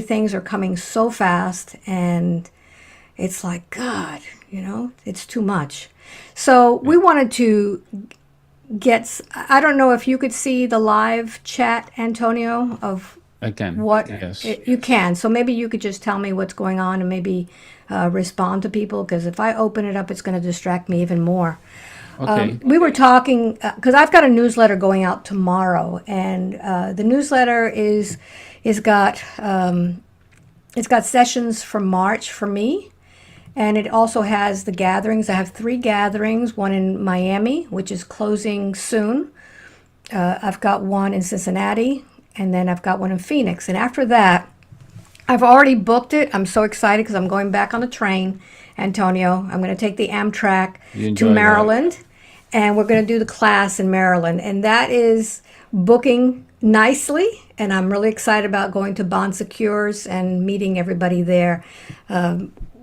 things are coming so fast, and it's like, God, it's too much. So we wanted to I don't know if you could see the live chat, Antonio, of I can. what Yes. you can. So maybe you could just tell me what's going on and maybe respond to people, because if I open it up, it's going to distract me even more. Okay. We were talking because I've got a newsletter going out tomorrow, and the newsletter is got it's got sessions for March for me, and it also has the gatherings. I have 3 gatherings, one in Miami, which is closing soon. I've got one in Cincinnati, and then I've got one in Phoenix. And after that, I've already booked it. I'm so excited because I'm going back on the train, Antonio. I'm going to take the Amtrak You to enjoy that. Maryland, and we're going to do the class in Maryland. And that is booking nicely, and I'm really excited about going to Bon Secures and meeting everybody there.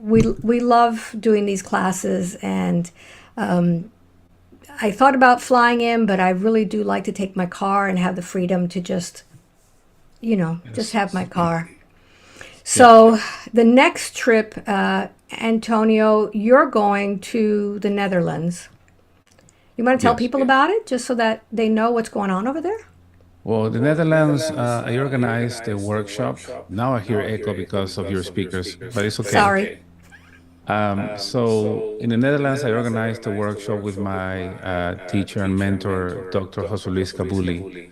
We love doing these classes, and I thought about flying in, but I really do like to take my car and have the freedom to just, just Yes. have my car. Yeah. So the next trip, Antonio, you're going to the Netherlands. You want to tell Yes. people about it just so that they know what's going on over there? Well, the Netherlands, I organized a workshop. Now I hear echo because of your speakers, but it's okay. Sorry. So in the Netherlands, I organized a workshop with my teacher and mentor, Dr. Jose Luis Kabuli,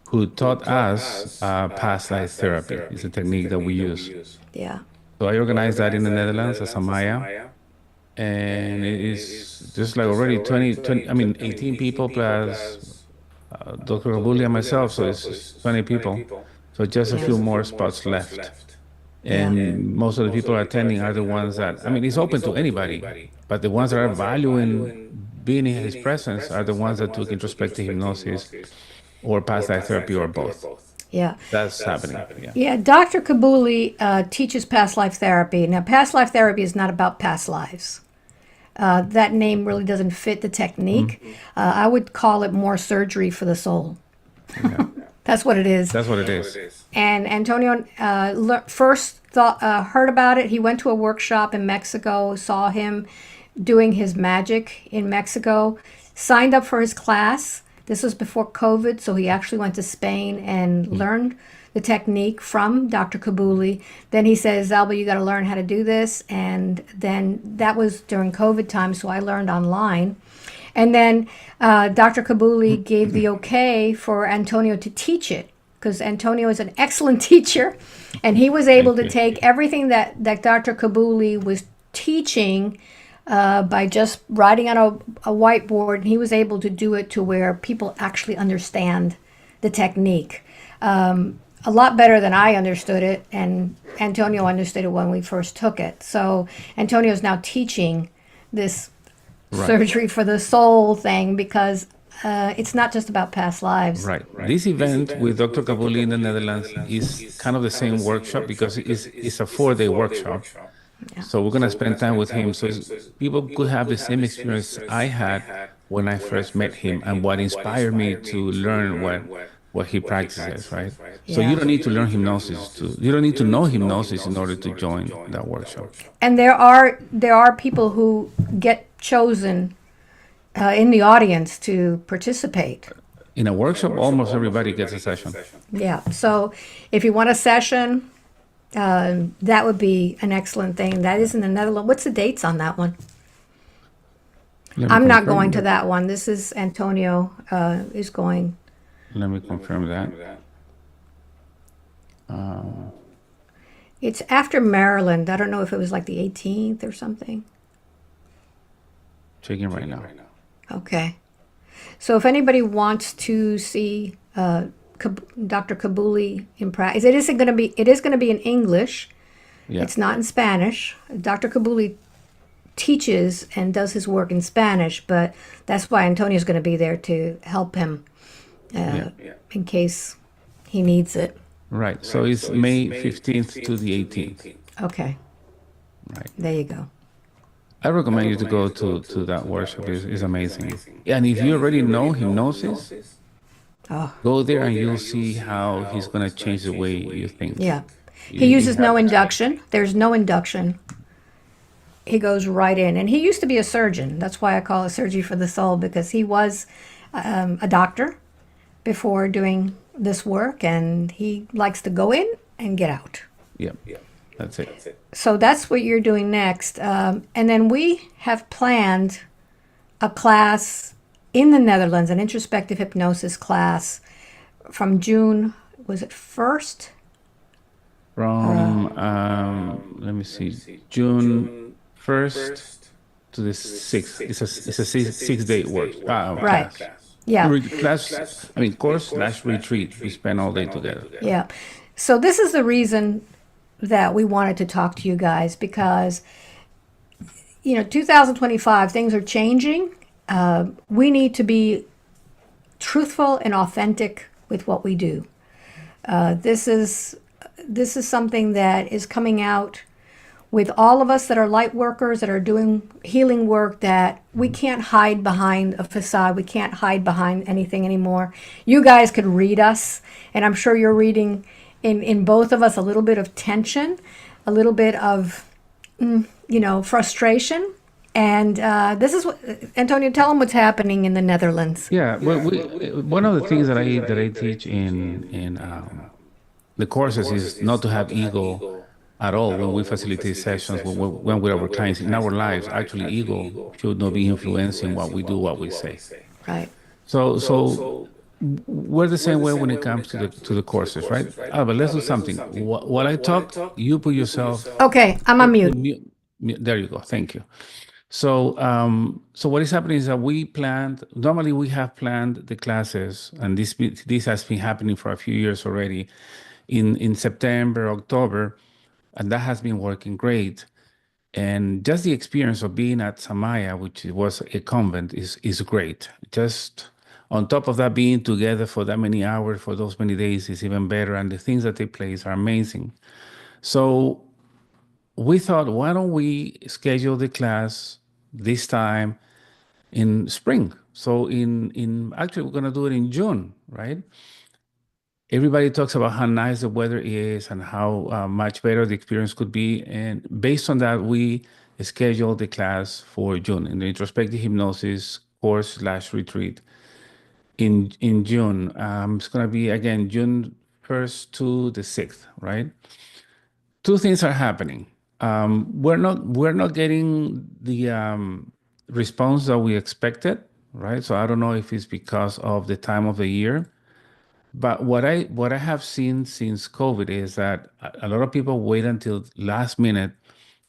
who taught us past life therapy. It's a technique that we use. Yeah. So I organized that in the Netherlands as a Maya, and it is just like already 20, I mean, 18 people plus Dr. Kabuli and myself, so it's 20 people. So just a few more spots left. Yeah. And most of the people attending are the ones that, I mean, it's open to anybody, but the ones that are valuing being in his presence are the ones that took introspective hypnosis or past life therapy or both. Yeah. That's happening. Yeah. Yeah. Dr. Kabuli teaches past life therapy. Now, past life therapy is not about past lives. That name really doesn't fit the technique. I would call it more surgery for the soul. Yeah. That's what it is. That's what it is. And Antonio heard about it. He went to a workshop in Mexico, saw him doing his magic in Mexico, signed up for his class. This was before COVID, so he actually went to Spain and learned the technique from Dr. Kabuli. Then he says, Alba, you got to learn how to do this. And then that was during COVID time, so I learned online. And then Dr. Kabuli gave the okay for Antonio to teach it, because Antonio is an excellent teacher, and he was able Thank to you. take everything that Dr. Kabuli was teaching by just writing on a whiteboard, and he was able to do it to where people actually understand the technique. A lot better than I understood it, and Antonio understood it when we first took it. So Antonio's now teaching this Right. surgery for the soul thing, because it's not just about past lives. Right. This event with Dr. Kabuli in the Netherlands is kind of the same workshop because it's a 4-day workshop. Yeah. So we're gonna spend time with him, so people could have the same experience I had when I first met him, and what inspired me to learn what he practices, right? So you Yeah. don't need to learn hypnosis you don't need to know hypnosis in order to join that workshop. And there are people who get chosen in the audience to participate. In a workshop, almost everybody gets a session. Yeah. So if you want a session, that would be an excellent thing. That is in the Netherlands. What's the dates on that one? Let me I'm not confirm going to that. that one. This is Antonio is going. Let me confirm that. It's after Maryland. I don't know if it was like the 18th or something. Checking right now. Okay. So if anybody wants to see Dr. Kabuli in practice, it is going to be in English. Yeah. It's not in Spanish. Dr. Kabuli teaches and does his work in Spanish, but that's why Antonio's going to be there to help him Yeah. in case he needs it. Right. So it's May 15th to the 18th. Okay. Right. There you go. I recommend you to go to that workshop. It's amazing. And if you already know hypnosis, Oh, go there and you'll see how he's going to change the way you think. yeah. He uses no induction. There's no induction. He goes right in. And he used to be a surgeon. That's why I call it surgery for the soul, because he was a doctor before doing this work, and he likes to go in and get out. Yeah, that's it. So that's what you're doing next. And then we have planned a class in the Netherlands, an introspective hypnosis class from June, was it 1st? From, let me see, June 1st to the 6th. It's a 6 day work Right. class. Yeah. Course/retreat. We spend all day together. Yeah. So this is the reason that we wanted to talk to you guys, because 2025, things are changing. We need to be truthful and authentic with what we do. This is something that is coming out with all of us that are light workers, that are doing healing work, that we can't hide behind a facade. We can't hide behind anything anymore. You guys could read us, and I'm sure you're reading in both of us a little bit of tension, a little bit of, frustration. And this is what, Antonio, tell them what's happening in the Netherlands. Yeah, well, one of the things that I teach in the courses is not to have ego at all when we facilitate sessions, when with our clients in our lives. Actually, ego should not be influencing what we do, what we say. Right. So we're the same way when it comes to the courses, right? But let's do something. While I talk, you put yourself. Okay, I'm on mute. There you go. Thank you. So what is happening is that normally we have planned the classes, and this has been happening for a few years already, in September, October, and that has been working great. And just the experience of being at Samaya, which was a convent, is great. Just on top of that, being together for that many hours, for those many days, is even better, and the things that take place are amazing. So we thought, why don't we schedule the class this time in spring? So actually, we're going to do it in June, right? Everybody talks about how nice the weather is and how much better the experience could be. And based on that, we scheduled the class for June in the Introspective Hypnosis course/retreat in June. It's going to be, again, June 1st to the 6th, right? Two things are happening. We're not getting the response that we expected, right? So I don't know if it's because of the time of the year. But what I have seen since COVID is that a lot of people wait until last minute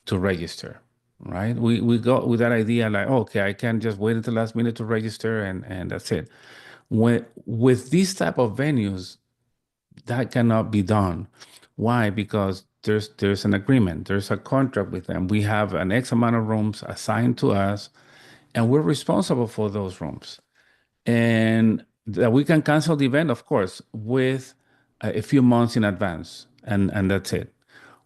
to register, right? We go with that idea like, okay, I can just wait until last minute to register and that's it. With these type of venues, that cannot be done. Why? Because there's an agreement, there's a contract with them. We have an X amount of rooms assigned to us, and we're responsible for those rooms. And that we can cancel the event, of course, with a few months in advance, and that's it.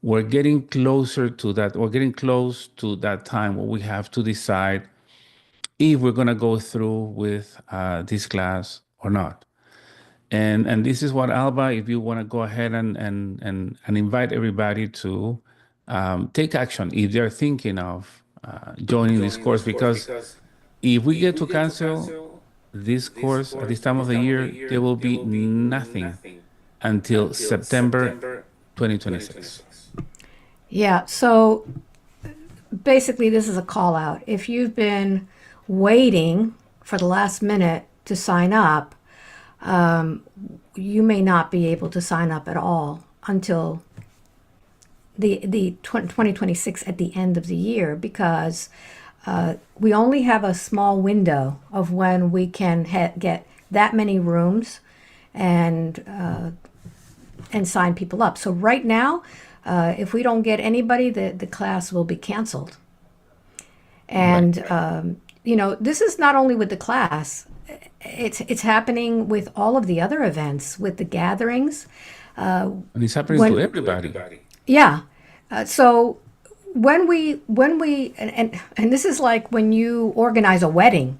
We're getting closer to that. We're getting close to that time where we have to decide if we're going to go through with this class or not. And this is what, Alba, if you want to go ahead and invite everybody to take action if they're thinking of joining this course, because if we get to cancel this course at this time of the year, there will be nothing until September 2026. Yeah, so basically this is a call out. If you've been waiting for the last minute to sign up, you may not be able to sign up at all until the 2026 at the end of the year, because we only have a small window of when we can get that many rooms and sign people up. So right now, if we don't get anybody, the class will be canceled. And this is not only with the class. It's happening with all of the other events, with the gatherings. And it's happening to everybody. Yeah. So when we and this is like when you organize a wedding,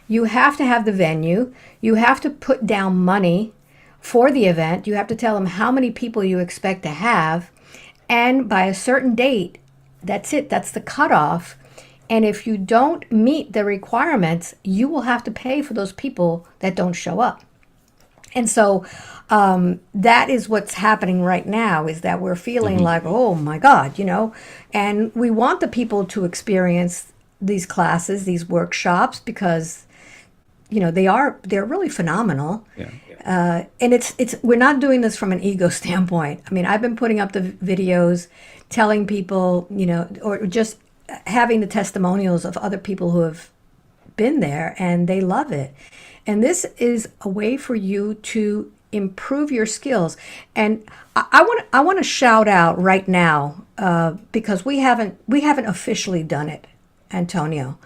you have to have the venue, you have to put down money for the event, you have to tell them how many people you expect to have, And by a certain date, that's it, that's the cutoff. And if you don't meet the requirements, you will have to pay for those people that don't show up. And so that is what's happening right now, is that we're feeling like, oh my God, and we want the people to experience these classes, these workshops, because, they're really phenomenal. Yeah. And it's we're not doing this from an ego standpoint. I mean, I've been putting up the videos, telling people, or just having the testimonials of other people who have been there and they love it. And this is a way for you to improve your skills. And I want to shout out right now, because we haven't officially done it, Antonio.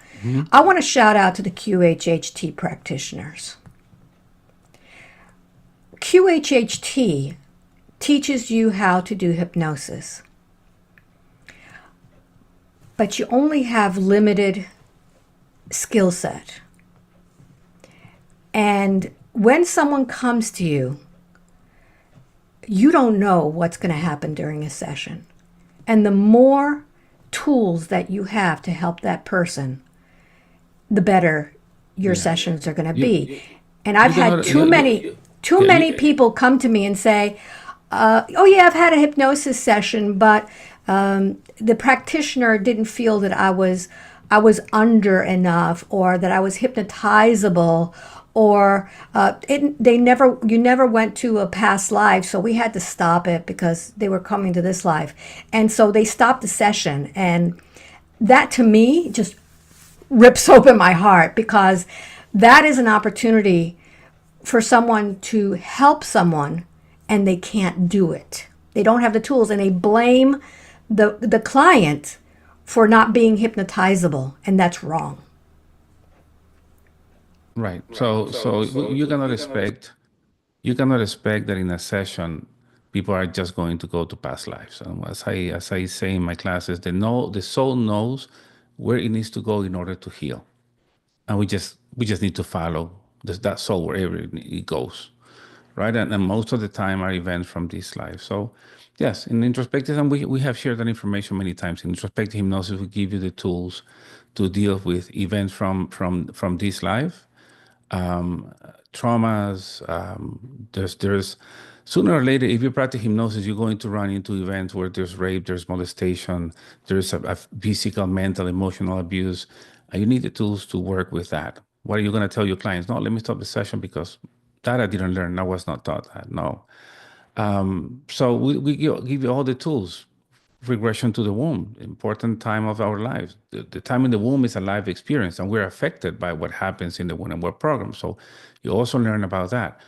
I want to shout out to the QHHT practitioners. QHHT teaches you how to do hypnosis, but you only have limited skill set. And when someone comes to you, you don't know what's going to happen during a session. And the more tools that you have to help that person, the better your sessions are going to be. And I've had too many people come to me and say, oh yeah, I've had a hypnosis session, but the practitioner didn't feel that I was under enough, or that I was hypnotizable, or you never went to a past life, so we had to stop it because they were coming to this life. And so they stopped the session. And that to me just rips open my heart, because that is an opportunity for someone to help someone and they can't do it. They don't have the tools, and they blame the client for not being hypnotizable, and that's wrong. Right. So you cannot expect that in a session people are just going to go to past lives. And as I say in my classes, the soul knows where it needs to go in order to heal, and we just need to follow that soul wherever it goes, right? And most of the time are events from this life. So yes, in introspective, and we have shared that information many times. In introspective hypnosis, we give you the tools to deal with events from this life, traumas. There's sooner or later, if you practice hypnosis, you're going to run into events where there's rape, there's molestation, there's a physical, mental, emotional abuse. And you need the tools to work with that. What are you going to tell your clients? No, let me stop the session because that I didn't learn. I was not taught that. No. So we give you all the tools. Regression to the womb, important time of our lives. The time in the womb is a life experience, and we're affected by what happens in the womb, and we're programmed. So you also learn about that.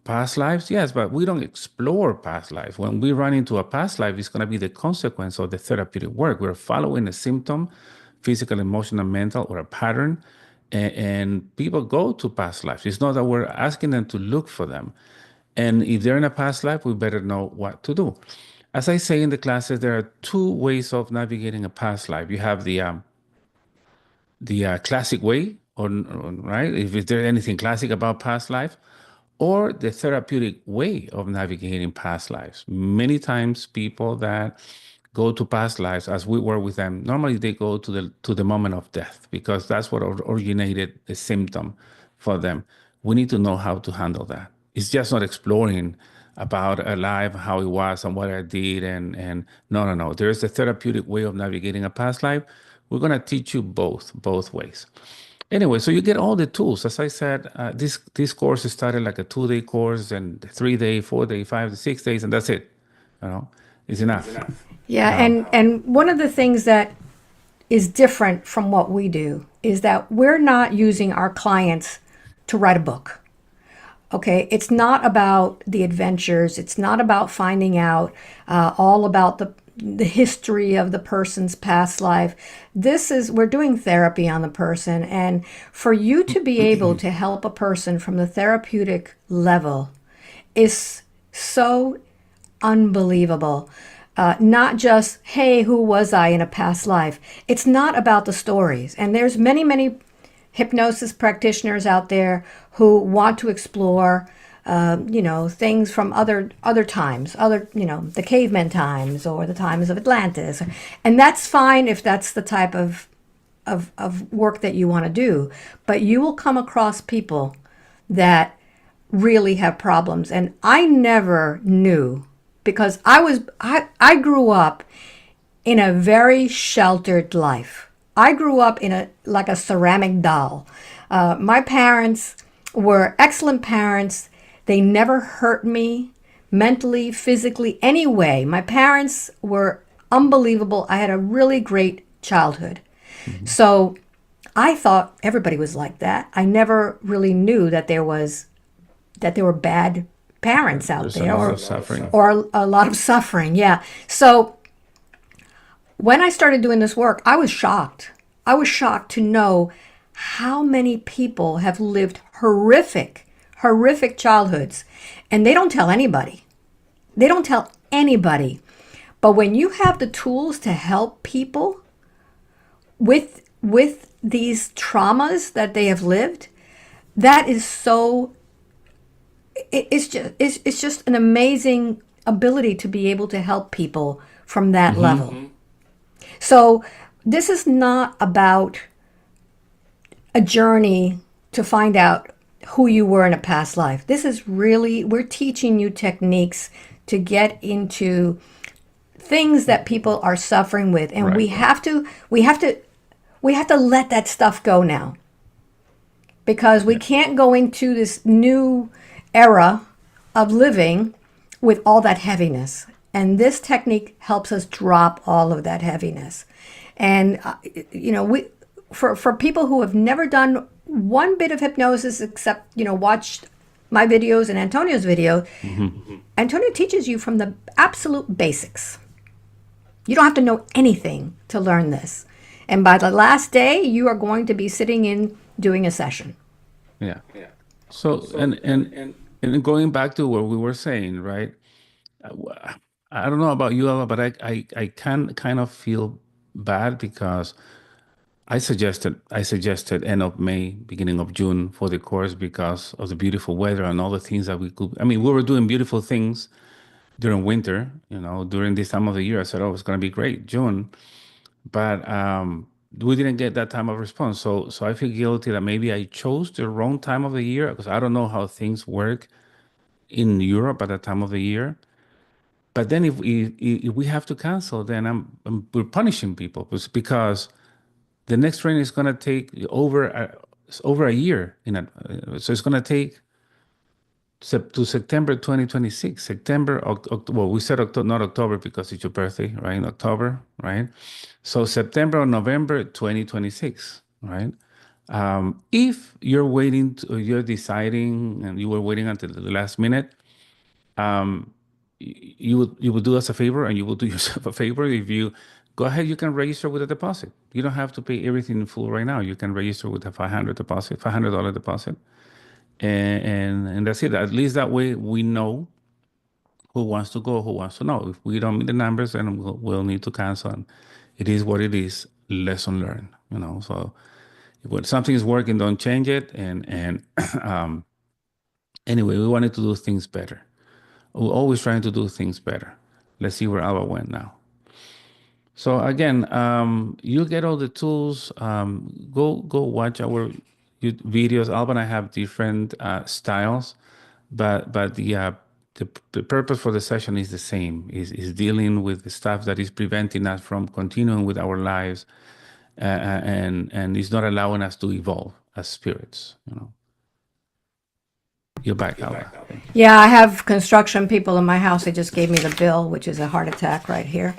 Past lives, yes, but we don't explore past life. When we run into a past life, it's going to be the consequence of the therapeutic work. We're following a symptom, physical, emotional, mental, or a pattern, and people go to past lives. It's not that we're asking them to look for them. And if they're in a past life, we better know what to do. As I say in the classes, there are two ways of navigating a past life. You have the classic way, or right, if there's anything classic about past life, or the therapeutic way of navigating past lives. Many times, people that go to past lives, as we work with them, normally they go to the moment of death, because that's what originated the symptom for them. We need to know how to handle that. It's just not exploring about a life, how it was and what I did, and no. There is a therapeutic way of navigating a past life. We're going to teach you both ways. Anyway, so you get all the tools. As I said, this course started like a 2-day course, and 3-day, 4-day, 5 to 6 days, and that's it. It's enough. Yeah, and one of the things that is different from what we do is that we're not using our clients to write a book. Okay, it's not about the adventures. It's not about finding out all about the history of the person's past life. We're doing therapy on the person. And for you to be able to help a person from the therapeutic level is so unbelievable. Not just, hey, who was I in a past life? It's not about the stories. And there's many hypnosis practitioners out there who want to explore things from other times, the caveman times or the times of Atlantis, and that's fine if that's the type of work that you want to do. But you will come across people that really have problems, and I never knew, because I grew up in a very sheltered life. I grew up like a ceramic doll. My parents were excellent parents. They never hurt me mentally, physically, any way. My parents were unbelievable. I had a really great childhood. Mm-hmm. So I thought everybody was like that. I never really knew that there were bad parents out There's there, a lot of suffering, or a lot of suffering. Yeah. So when I started doing this work, I was shocked. I was shocked to know how many people have lived horrific childhoods, and they don't tell anybody. They don't tell anybody. But when you have the tools to help people with these traumas that they have lived, that is so, it's just an amazing ability to be able to help people from that mm-hmm. level. So this is not about a journey to find out who you were in a past life. This is really, we're teaching you techniques to get into things that people are suffering with, and right. we have to let that stuff go now, because we can't go into this new era of living with all that heaviness. And this technique helps us drop all of that heaviness. And for people who have never done one bit of hypnosis except watched my videos and Antonio's video, mm-hmm. Antonio teaches you from the absolute basics. You don't have to know anything to learn this. And by the last day, you are going to be sitting in doing a session. Yeah. So and going back to what we were saying, right? I don't know about you, Alba, but I can kind of feel bad because I suggested end of May, beginning of June for the course because of the beautiful weather and all the things that we could. I mean, we were doing beautiful things during winter, during this time of the year. I said, oh, it's going to be great, June. But we didn't get that time of response. So I feel guilty that maybe I chose the wrong time of the year, because I don't know how things work in Europe at that time of the year. But then if we have to cancel, then we're punishing people, because the next training is going to take over a year. So it's going to take to September 2026. Well, we said October, not October, because it's your birthday, right? In October, right? So September or November 2026, right? If you're deciding and you were waiting until the last minute, you would do us a favor, and you will do yourself a favor if you go ahead. You can register with a deposit. You don't have to pay everything in full right now. You can register with a $500 deposit, and that's it. At least that way we know who wants to go, who wants to know. If we don't meet the numbers, then we'll need to cancel. And it is what it is. Lesson learned. So if something is working, don't change it. And anyway, we wanted to do things better. We're always trying to do things better. Let's see where Alba went now. So again, you get all the tools. Go watch our videos. Alba and I have different styles, but the purpose for the session is the same. Is dealing with the stuff that is preventing us from continuing with our lives, and is not allowing us to evolve as spirits. You're back, Alba. Yeah, I have construction people in my house. They just gave me the bill, which is a heart attack right here.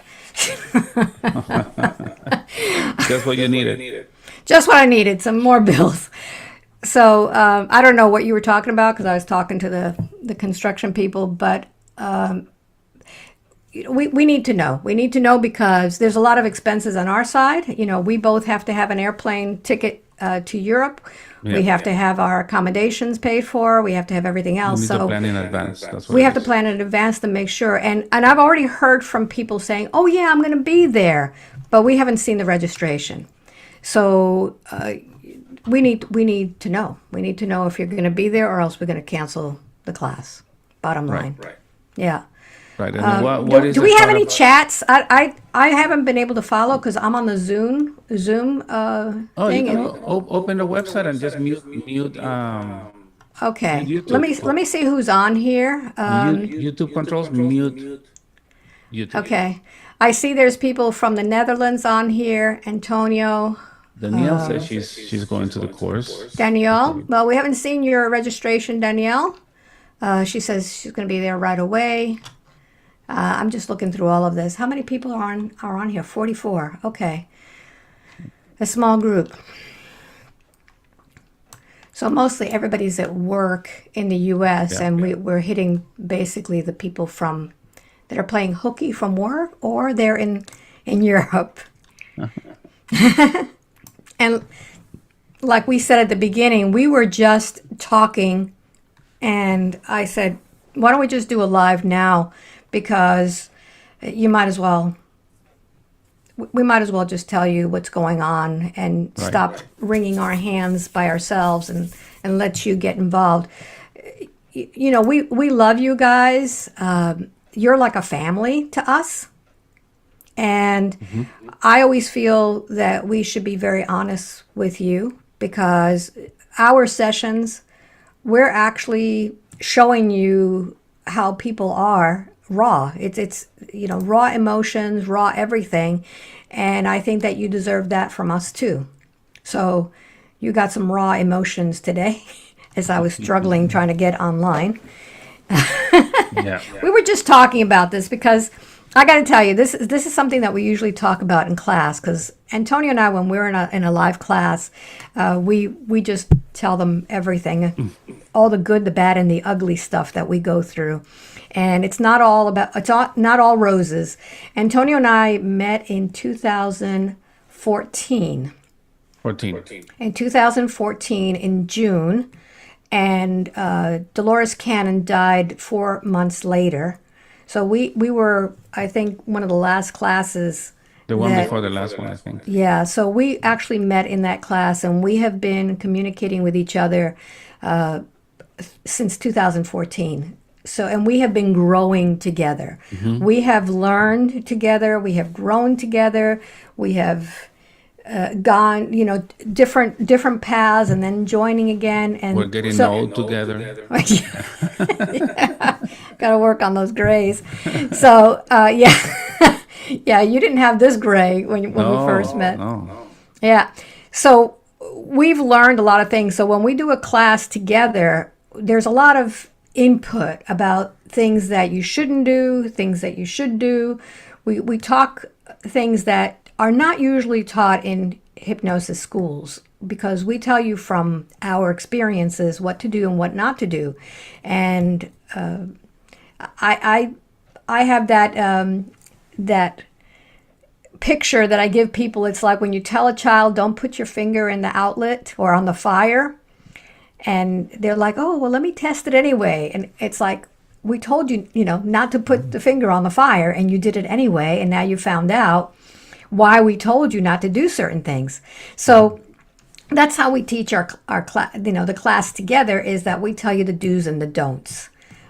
Just what you needed. Just what I needed, some more bills. So I don't know what you were talking about, because I was talking to the construction people, but we need to know. We need to know, because there's a lot of expenses on our side. We both have to have an airplane ticket to Europe. Yeah. We have to have our accommodations paid for. We have to have everything else. We need to plan in advance. That's what we have to plan in advance to make sure. And I've already heard from people saying, "Oh yeah, I'm going to be there," but we haven't seen the registration. So we need to know. We need to know if you're going to be there, or else we're going to cancel the class. Bottom Right. line. Yeah. Right. And then what is Do the we have thought any about? chats? I haven't been able to follow because I'm on the Zoom Oh, you thing. can open the website and just mute Okay. YouTube. Let me see who's on here. YouTube controls mute YouTube. Okay. I see there's people from the Netherlands on here. Antonio, Danielle says she's going to the course. Danielle. Okay. Well, we haven't seen your registration, Danielle. She says she's going to be there right away. I'm just looking through all of this. How many people are on here? 44. Okay. A small group. So mostly everybody's at work in the U.S. Yeah. and we're hitting basically the people from that are playing hooky from work or they're in Europe. And like we said at the beginning, we were just talking and I said, why don't we just do a live now? Because you might as well, we might as well just tell you what's going on and Right. stop wringing our hands by ourselves and let you get involved. You know, we love you guys. You're like a family to us. And I always feel that we should be very honest with you because our sessions, we're actually showing you how people are raw. It's you know, raw emotions, raw everything. And I think that you deserve that from us too. So you got some raw emotions today as I was struggling trying to get online. Yeah. We were just talking about this because I got to tell you, this is something that we usually talk about in class. Because Antonio and I, when we're in a live class, we just tell them everything, all the good, the bad, and the ugly stuff that we go through, and it's not all not all roses. Antonio and I met in 2014. 14. In 2014 in June, and Dolores Cannon died 4 months later. So we were, I think, one of the last classes. The one that- before the last one, I think. Yeah, so we actually met in that class, and we have been communicating with each other since 2014. So, and we have been growing together. We have learned together. We have grown together. We have gone, you know, different paths, and then joining again. And We're getting so, old together. got to work on those grays. So, yeah, yeah, you didn't have this gray when we first met. No. Yeah. So we've learned a lot of things. So when we do a class together, there's a lot of input about things that you shouldn't do, things that you should do. We talk things that are not usually taught in hypnosis schools because we tell you from our experiences what to do and what not to do. And I have that picture that I give people. It's like when you tell a child, don't put your finger in the outlet or on the fire. And they're like, oh, well, let me test it anyway. And it's like, we told you, you know, not to put the finger on the fire, and you did it anyway. And now you found out why we told you not to do certain things. So that's how we teach our class, you know, the class together, is that we tell you the do's and the don'ts.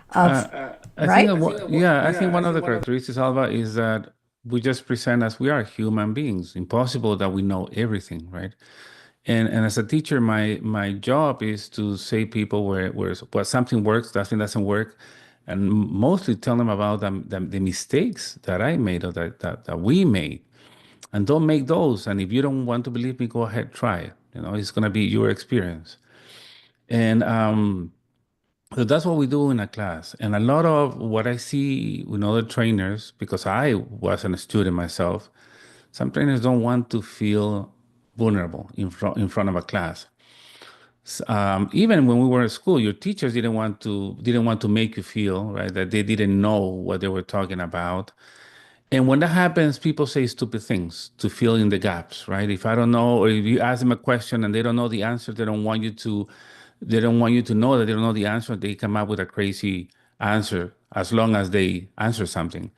I Right? I think one of the characteristics, Alba, is that we just present as we are human beings. Impossible that we know everything, right? And as a teacher, my job is to say people where something works, something doesn't work, and mostly tell them about the mistakes that I made or that we made, and don't make those. And if you don't want to believe me, go ahead, try it. You know, it's gonna be your experience. And so that's what we do in a class. And a lot of what I see in other trainers, because I wasn't a student myself, some trainers don't want to feel vulnerable in front of a class. Even when we were at school, your teachers didn't want to make you feel right that they didn't know what they were talking about. And when that happens, people say stupid things to fill in the gaps, right? If I don't know, or if you ask them a question and they don't know the answer, they don't want you to know that they don't know the answer. They come up with a crazy answer as long as they answer something.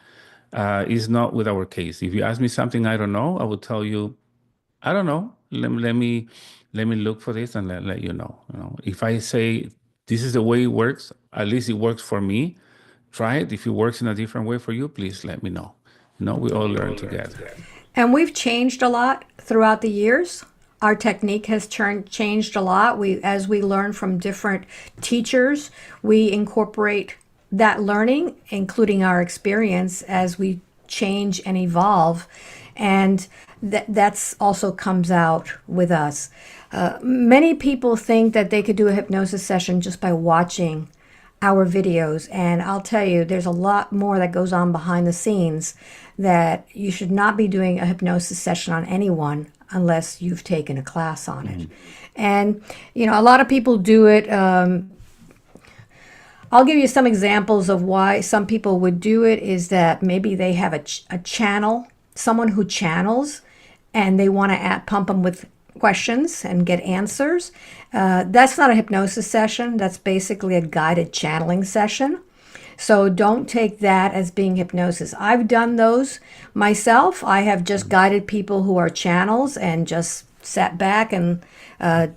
It's not with our case. If you ask me something I don't know, I will tell you, I don't know. Let me look for this and let you know. You know, if I say this is the way it works. At least it works for me. Try it. If it works in a different way for you, please let me know. We all learn together. And we've changed a lot throughout the years. Our technique has changed a lot. As we learn from different teachers, we incorporate that learning, including our experience, as we change and evolve. And that's also comes out with us. Many people think that they could do a hypnosis session just by watching our videos. And I'll tell you, there's a lot more that goes on behind the scenes that you should not be doing a hypnosis session on anyone unless you've taken a class on it. And, a lot of people do it. I'll give you some examples of why some people would do it is that maybe they have a channel, someone who channels, and they want to pump them with questions and get answers. That's not a hypnosis session. That's basically a guided channeling session. So don't take that as being hypnosis. I've done those myself. I have just guided people who are channels and just sat back and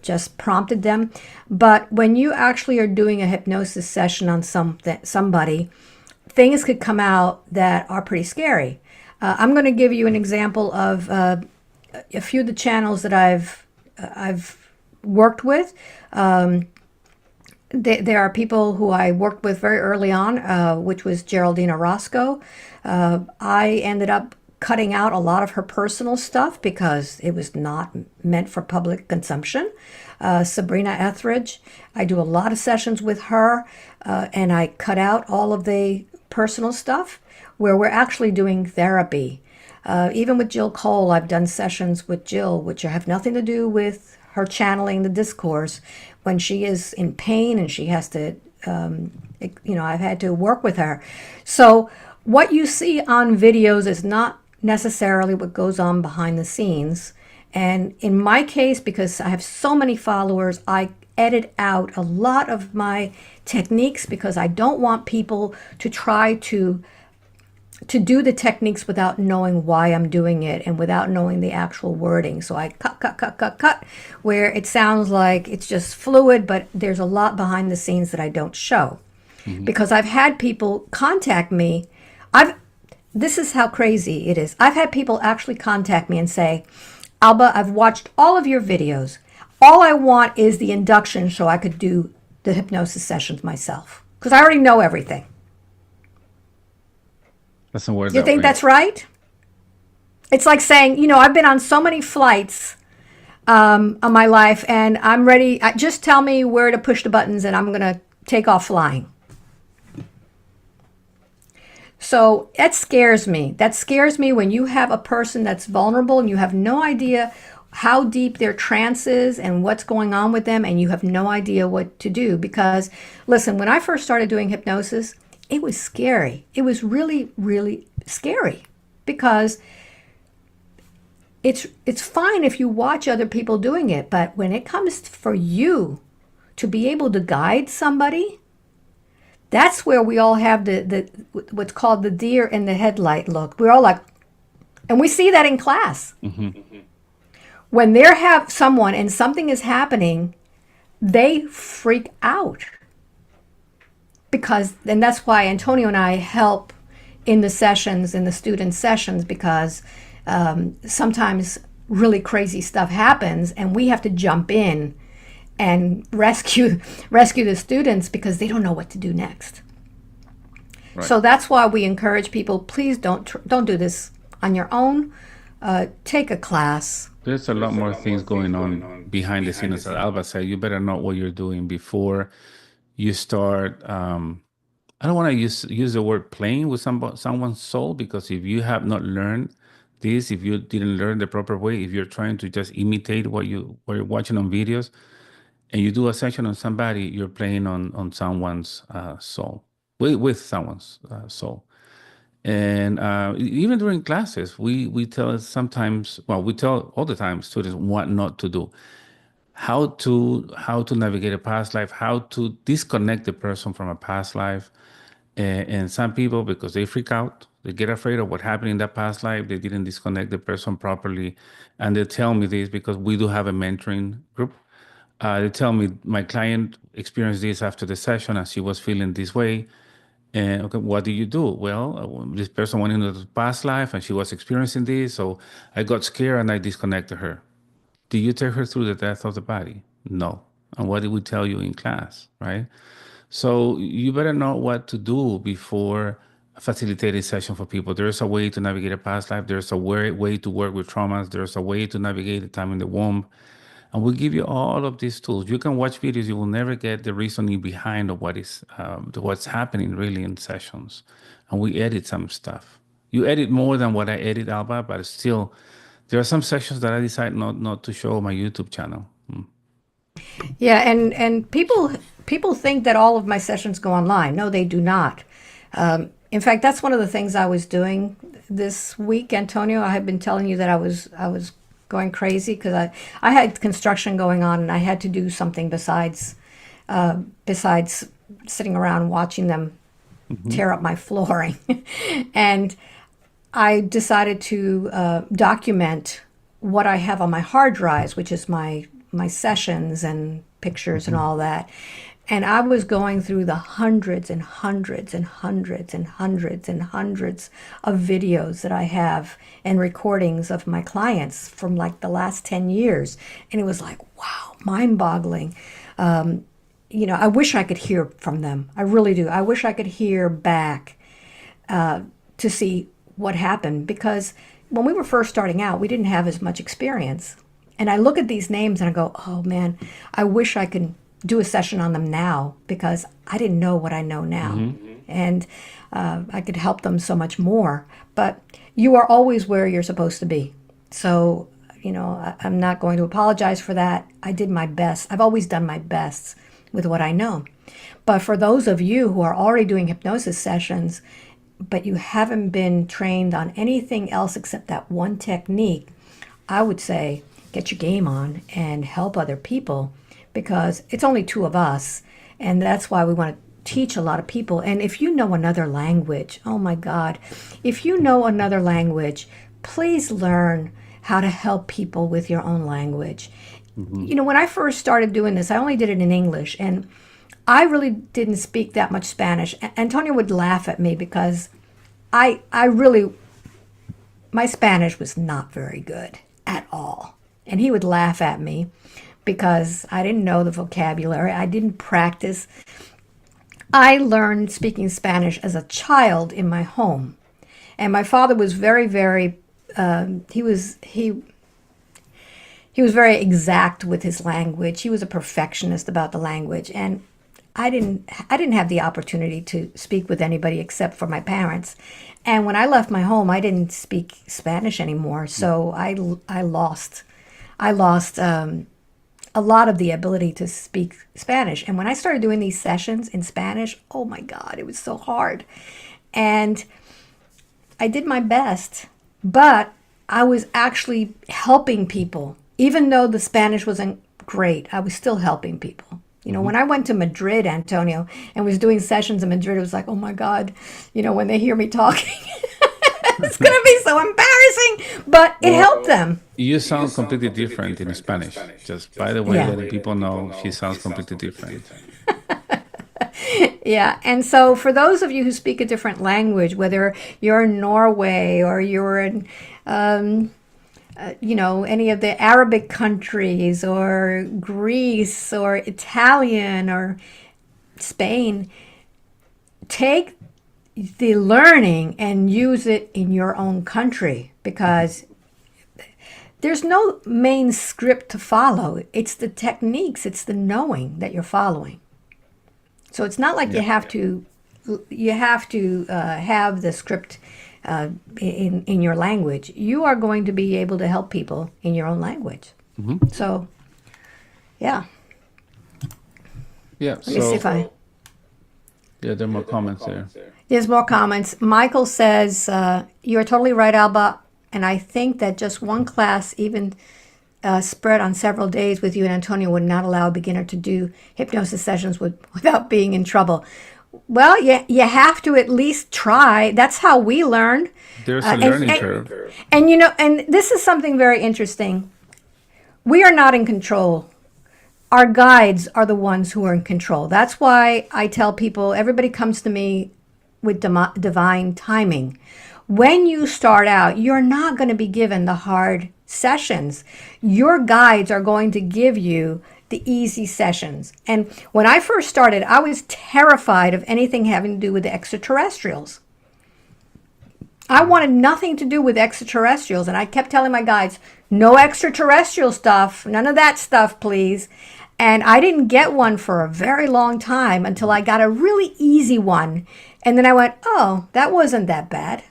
just prompted them. But when you actually are doing a hypnosis session on somebody, things could come out that are pretty scary. I'm going to give you an example of a few of the channels that I've worked with. There are people who I worked with very early on, which was Geraldine Orozco. I ended up cutting out a lot of her personal stuff because it was not meant for public consumption. Sabrina Etheridge, I do a lot of sessions with her, and I cut out all of the personal stuff where we're actually doing therapy. Even with Jill Cole, I've done sessions with Jill, which have nothing to do with her channeling the discourse. When she is in pain and she has to, I've had to work with her. So what you see on videos is not necessarily what goes on behind the scenes. And in my case, because I have so many followers, I edit out a lot of my techniques because I don't want people to try to do the techniques without knowing why I'm doing it and without knowing the actual wording. So I cut, where it sounds like it's just fluid, but there's a lot behind the scenes that I don't show. Because I've had people contact me. This is how crazy it is. I've had people actually contact me and say, Alba, I've watched all of your videos. All I want is the induction so I could do the hypnosis sessions myself. Because I already know everything. Doesn't work. You think that's right? It's like saying, I've been on so many flights on my life and I'm ready. Just tell me where to push the buttons and I'm going to take off flying. So that scares me. That scares me when you have a person that's vulnerable and you have no idea how deep their trance is and what's going on with them, and you have no idea what to do. Because, listen, when I first started doing hypnosis, it was scary. It was really, really scary because it's fine if you watch other people doing it, but when it comes for you to be able to guide somebody, that's where we all have the what's called the deer in the headlight look. We're all like, and we see that in class. When they have someone and something is happening, they freak out. And that's why Antonio and I help in the sessions, in the student sessions, because sometimes really crazy stuff happens and we have to jump in and rescue the students because they don't know what to do next. Right. So that's why we encourage people, please don't do this on your own. Take a class. There's a lot more things going on behind the scenes. As Alba said, you better know what you're doing before you start. I don't want to use the word playing with someone's soul, because if you have not learned this, if you didn't learn the proper way, if you're trying to just imitate what you're watching on videos, and you do a session on somebody, you're playing on someone's soul, with someone's soul. And even during classes, we tell sometimes, we tell all the time students what not to do, how to navigate a past life, how to disconnect the person from a past life. And some people, because they freak out, they get afraid of what happened in that past life, they didn't disconnect the person properly. And they tell me this because we do have a mentoring group. They tell me my client experienced this after the session and she was feeling this way. And okay, what do you do? Well, this person went into the past life and she was experiencing this. So I got scared and I disconnected her. Do you take her through the death of the body? No. And what did we tell you in class, right? So you better know what to do before a facilitated session for people. There's a way to navigate a past life. There's a way to work with traumas. There's a way to navigate the time in the womb. And we give you all of these tools. You can watch videos. You will never get the reasoning behind of what's happening really in sessions. And we edit some stuff. You edit more than what I edit, Alba, but still, there are some sections that I decide not to show on my YouTube channel. Yeah, and people think that all of my sessions go online. No, they do not. In fact, that's one of the things I was doing this week, Antonio. I had been telling you that I was going crazy because I had construction going on and I had to do something besides sitting around watching them tear up my flooring. And I decided to document what I have on my hard drives, which is my sessions and pictures and all that. And I was going through the hundreds and hundreds and hundreds and hundreds and hundreds of videos that I have and recordings of my clients from like the last 10 years. And it was like, wow, mind-boggling. I wish I could hear from them. I really do. I wish I could hear back to see what happened, because when we were first starting out, we didn't have as much experience. And I look at these names and I go, oh man, I wish I could do a session on them now, because I didn't know what I know now. And I could help them so much more. But you are always where you're supposed to be. So, I'm not going to apologize for that. I did my best. I've always done my best with what I know. But for those of you who are already doing hypnosis sessions, but you haven't been trained on anything else except that one technique, I would say get your game on and help other people, because it's only two of us, and that's why we want to teach a lot of people. And if you know another language, oh my God, if you know another language, please learn how to help people with your own language. When I first started doing this, I only did it in English, and I really didn't speak that much Spanish. Antonio would laugh at me because my Spanish was not very good at all. And he would laugh at me because I didn't know the vocabulary. I didn't practice. I learned speaking Spanish as a child in my home. And my father was very, very, he was very exact with his language. He was a perfectionist about the language. And I didn't have the opportunity to speak with anybody except for my parents. And when I left my home, I didn't speak Spanish anymore. So I lost a lot of the ability to speak Spanish. And when I started doing these sessions in Spanish, oh my God, it was so hard. And I did my best, but I was actually helping people. Even though the Spanish wasn't great, I was still helping people. When I went to Madrid, Antonio, and was doing sessions in Madrid, it was like, oh my God, when they hear me talking, it's going to be so embarrassing, but it helped them. You sound completely different in Spanish. Just by the way, letting people know she sounds completely different. Yeah, and so for those of you who speak a different language, whether you're in Norway or you're in any of the Arabic countries or Greece or Italian or Spain, take the learning and use it in your own country, because there's no main script to follow. It's the techniques, it's the knowing that you're following. So it's not like you have to have the script in your language. You are going to be able to help people in your own language. So, yeah. Yeah. Let me see if I... Yeah, there are more comments there. There's more comments. Michael says, you're totally right, Alba. And I think that just one class, even spread on several days with you and Antonio, would not allow a beginner to do hypnosis sessions without being in trouble. Well, you have to at least try. That's how we learn. There's a learning curve. And this is something very interesting. We are not in control. our guides are the ones who are in control. That's why I tell people, everybody comes to me with divine timing. When you start out, you're not going to be given the hard sessions. Your guides are going to give you the easy sessions. And when I first started, I was terrified of anything having to do with the extraterrestrials. I wanted nothing to do with extraterrestrials. And I kept telling my guides, no extraterrestrial stuff, none of that stuff, please. And I didn't get one for a very long time until I got a really easy one. And then I went, oh, that wasn't that bad.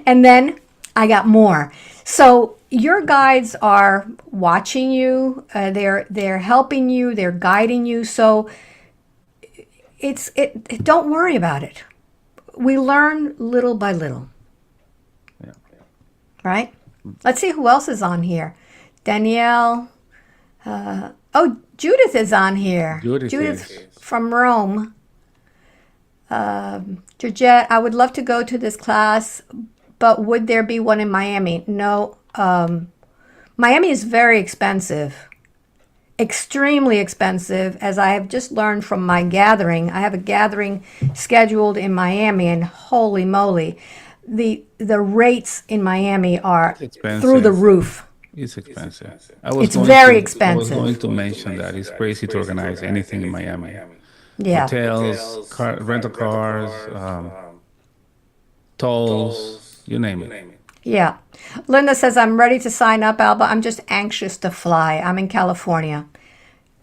And then I got more. So your guides are watching you. They're helping you. They're guiding you. So don't worry about it. We learn little by little. Yeah. Right? Let's see who else is on here. Danielle. Judith is on here. Judith from Rome. Georgette, I would love to go to this class, but would there be one in Miami? No. Miami is very expensive. Extremely expensive, as I have just learned from my gathering. I have a gathering scheduled in Miami, and holy moly, the rates in Miami are through the roof. It's expensive. It's very expensive. I was going to mention that. It's crazy to organize anything in Miami. Yeah. Hotels, rental cars, tolls, you name it. Yeah. Linda says, I'm ready to sign up, Alba. I'm just anxious to fly. I'm in California.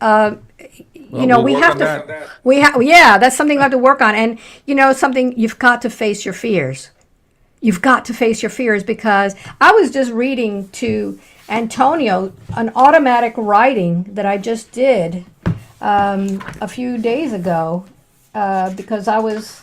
We have to, that's something we have to work on. And, something, you've got to face your fears. You've got to face your fears, because I was just reading to Antonio an automatic writing that I just did a few days ago, because I was...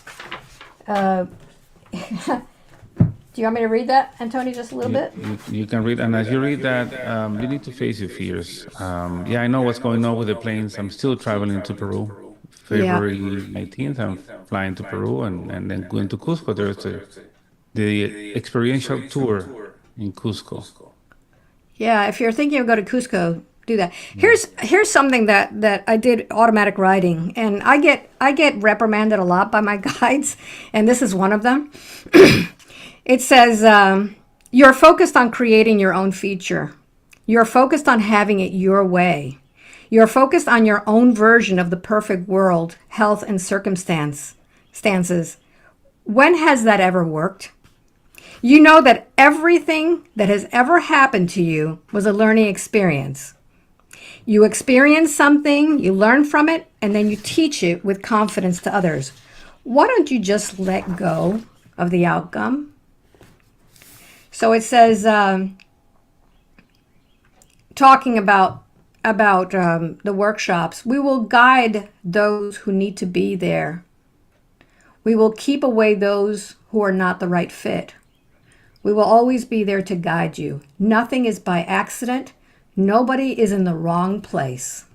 Do you want me to read that, Antonio, just a little bit? You can read, and as you read that, you need to face your fears. I know what's going on with the planes. I'm still traveling to Peru. February 19th, I'm flying to Peru, and then going to Cusco. There's the experiential tour in Cusco. Yeah, if you're thinking of going to Cusco, do that. Here's something that I did automatic writing, and I get reprimanded a lot by my guides, and this is one of them. It says, you're focused on creating your own future. You're focused on having it your way. You're focused on your own version of the perfect world, health, and circumstances. When has that ever worked? You know that everything that has ever happened to you was a learning experience. You experience something, you learn from it, and then you teach it with confidence to others. Why don't you just let go of the outcome? So it says, talking about the workshops, we will guide those who need to be there. We will keep away those who are not the right fit. We will always be there to guide you. Nothing is by accident. Nobody is in the wrong place.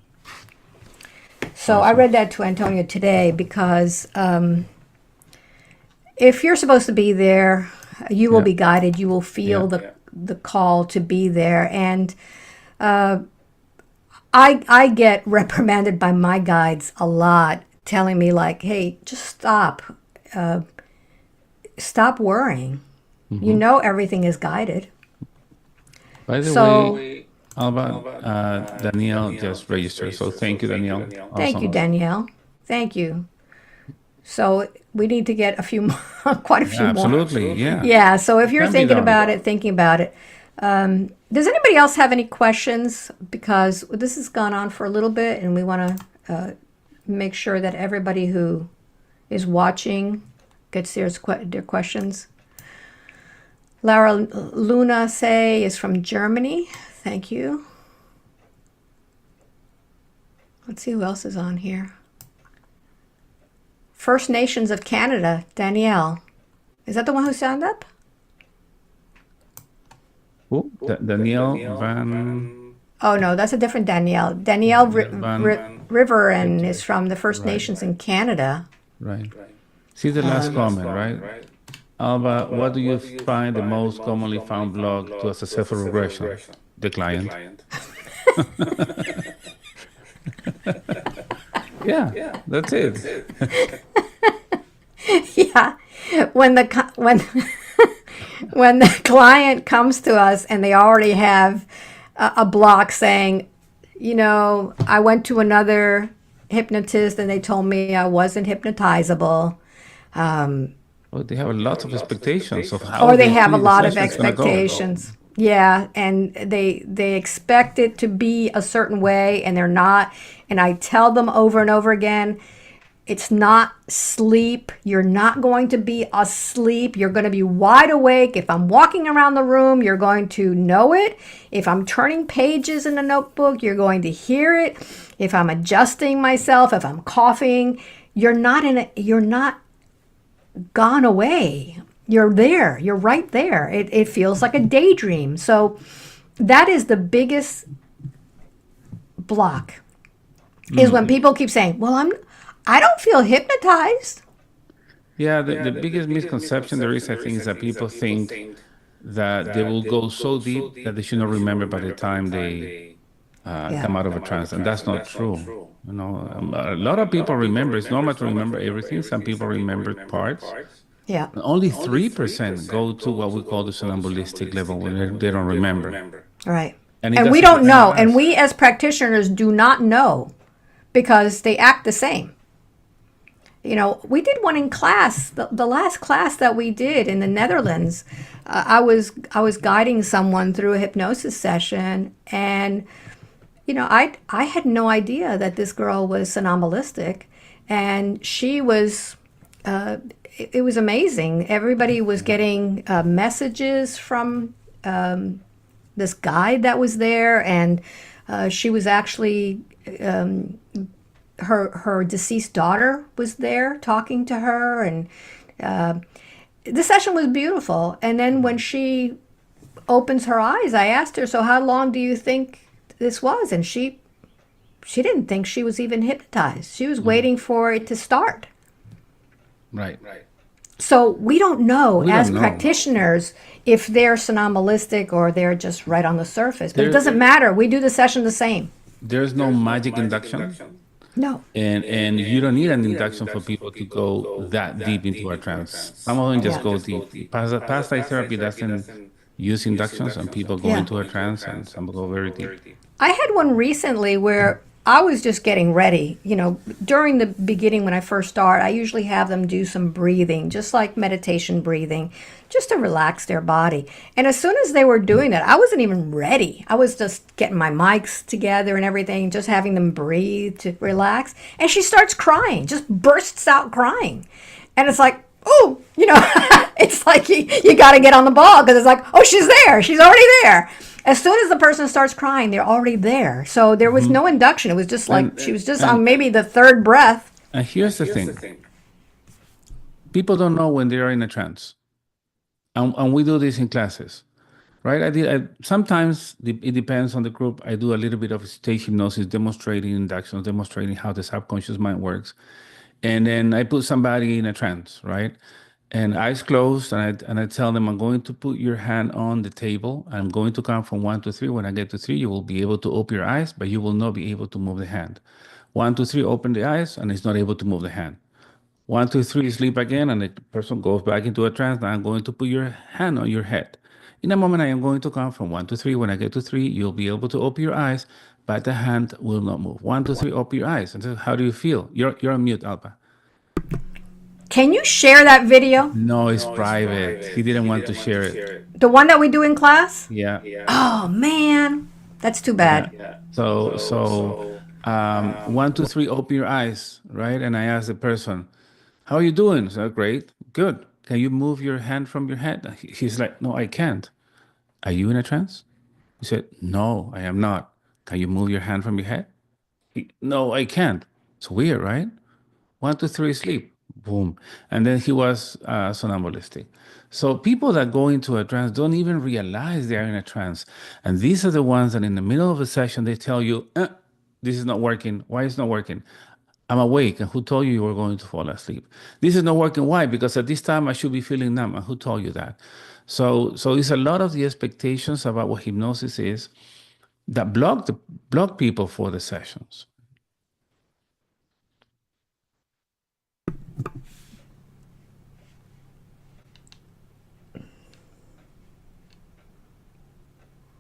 So I read that to Antonio today, because if you're supposed to be there, you will be guided. You will feel the call to be there. And I get reprimanded by my guides a lot, telling me like, hey, just stop. Stop worrying. Mm-hmm. You know everything is guided. By the way, Alba, Danielle just registered. So thank you, Danielle. Thank you, Danielle. Thank you. So we need to get a few more, quite a few more. Absolutely, yeah. Yeah, so if you're thinking about it, does anybody else have any questions? Because this has gone on for a little bit, and we want to make sure that everybody who is watching gets their questions. Lara Luna Say is from Germany. Thank you. Let's see who else is on here. First Nations of Canada, Danielle. Is that the one who signed up? Oh, Danielle Van... Oh, no, that's a different Danielle. Danielle River and is from the First Nations in Canada. Right. See the last comment, right? Alba, what do you find the most commonly found block to a successful regression? The client. Yeah, that's it. Yeah. When the when when the client comes to us and they already have a block saying, I went to another hypnotist and they told me I wasn't hypnotizable. Well, they have a lot of expectations of how Or they they have a think the lot of session is gonna go. expectations. Yeah, and they expect it to be a certain way and they're not. And I tell them over and over again, it's not sleep. You're not going to be asleep. You're going to be wide awake. If I'm walking around the room, you're going to know it. If I'm turning pages in a notebook, you're going to hear it. If I'm adjusting myself, if I'm coughing, you're not gone away. You're there. You're right there. It feels like a daydream. So that is the biggest block is when people keep saying, "Well, I don't feel hypnotized." Yeah, the biggest misconception there is, I think, is that people think that they will go so deep that they should not remember by the time they Yeah. come out of a trance, and that's not true. A lot of people remember. It's normal to remember everything. Some people remember parts. Yeah. Only 3% go to what we call the somnambulistic level when they don't remember. Right. And it And we doesn't don't depend on know. And us. we as practitioners do not know because they act the same. We did one in class. The last class that we did in the Netherlands, I was guiding someone through a hypnosis session, and I had no idea that this girl was somnambulistic, and she was. It was amazing. Everybody was getting messages from this guide that was there, and she was actually her deceased daughter was there talking to her, and the session was beautiful. And then when she opens her eyes, I asked her, "So how long do you think this was?" And she didn't think she was even hypnotized. She was waiting for it to start. Right. So we don't know We as don't know. practitioners if they're somnambulistic or they're just right on the surface. But it There, doesn't matter. We do the session the same. there's no magic induction, No. and you don't need an induction for people to go that deep into a trance. Some of them just go deep. Past life therapy doesn't use inductions, and people go Yeah. into a trance, and some go very deep. I had one recently where I was just getting ready. During the beginning when I first start, I usually have them do some breathing, just like meditation breathing, just to relax their body. And as soon as they were doing that, I wasn't even ready. I was just getting my mics together and everything, just having them breathe to relax. And she starts crying, just bursts out crying. And it's like, oh, it's like you got to get on the ball because it's like, oh, she's there. She's already there. As soon as the person starts crying, they're already there. So there was no induction. It was just like And she was just and on maybe the third breath. and here's the thing: people don't know when they are in a trance, and we do this in classes, right? Sometimes it depends on the group. I do a little bit of stage hypnosis, demonstrating inductions, demonstrating how the subconscious mind works, and then I put somebody in a trance, right? And eyes closed, and I tell them, I'm going to put your hand on the table. I'm going to count from 1 to 3. When I get to 3, you will be able to open your eyes, but you will not be able to move the hand. 1, 2, 3, open the eyes, and it's not able to move the hand. 1, 2, 3, sleep again, and the person goes back into a trance. Now I'm going to put your hand on your head. In a moment, I am going to count from 1 to 3. When I get to 3, you'll be able to open your eyes, but the hand will not move. 1, 2, 3, open your eyes. And so, how do you feel? You're on mute, Alba. Can you share that video? No, it's private. He didn't want to share it. The one that we do in class? Yeah. Oh, man. That's too bad. So 1, 2, 3, open your eyes, right? And I ask the person, how are you doing? So great, good. Can you move your hand from your head? He's like, no, I can't. Are you in a trance? He said, no, I am not. Can you move your hand from your head? No, I can't. It's weird, right? 1, 2, 3, sleep. Boom. And then he was somnambulistic. So people that go into a trance don't even realize they are in a trance. And these are the ones that in the middle of a session, they tell you, this is not working. Why is it not working? I'm awake. And who told you you were going to fall asleep? This is not working. Why? Because at this time I should be feeling numb. And who told you that? So it's a lot of the expectations about what hypnosis is that block people for the sessions.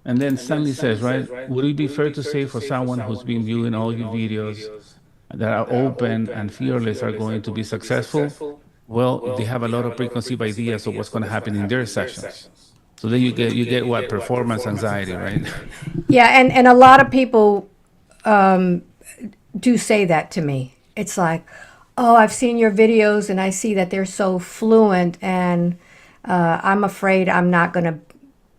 And then Stanley says, right, would it be fair to say for someone who's been viewing all your videos that are open and fearless are going to be successful? Well, they have a lot of preconceived ideas of what's going to happen in their sessions. So then you get what performance anxiety, right? Yeah, and a lot of people do say that to me. It's like, oh, I've seen your videos and I see that they're so fluent, and I'm afraid I'm not going to.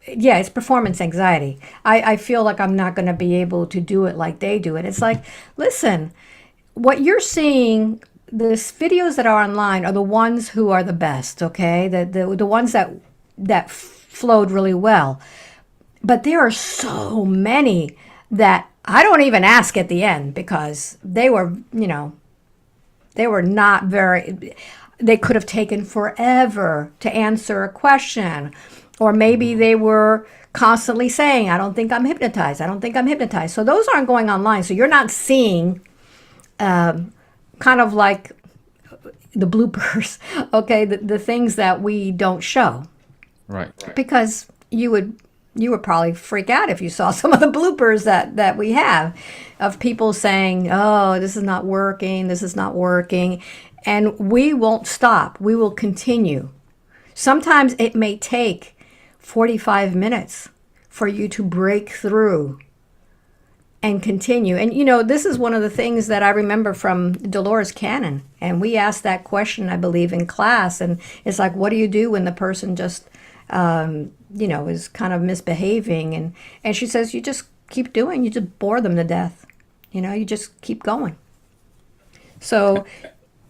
Yeah, it's performance anxiety. I feel like I'm not going to be able to do it like they do it. It's like, listen, what you're seeing, these videos that are online are the ones who are the best, okay? The ones that flowed really well. But there are so many that I don't even ask at the end because they were, they were not very, they could have taken forever to answer a question. Or maybe they were constantly saying, I don't think I'm hypnotized. I don't think I'm hypnotized. So those aren't going online. So you're not seeing kind of like the bloopers, okay, the things that we don't show. Right. Because you would probably freak out if you saw some of the bloopers that we have of people saying, oh, this is not working, this is not working. And we won't stop. We will continue. Sometimes it may take 45 minutes for you to break through and continue. And, this is one of the things that I remember from Dolores Cannon. And we asked that question, I believe, in class. And it's like, what do you do when the person just, is kind of misbehaving? And she says, you just keep doing. You just bore them to death. You just keep going. So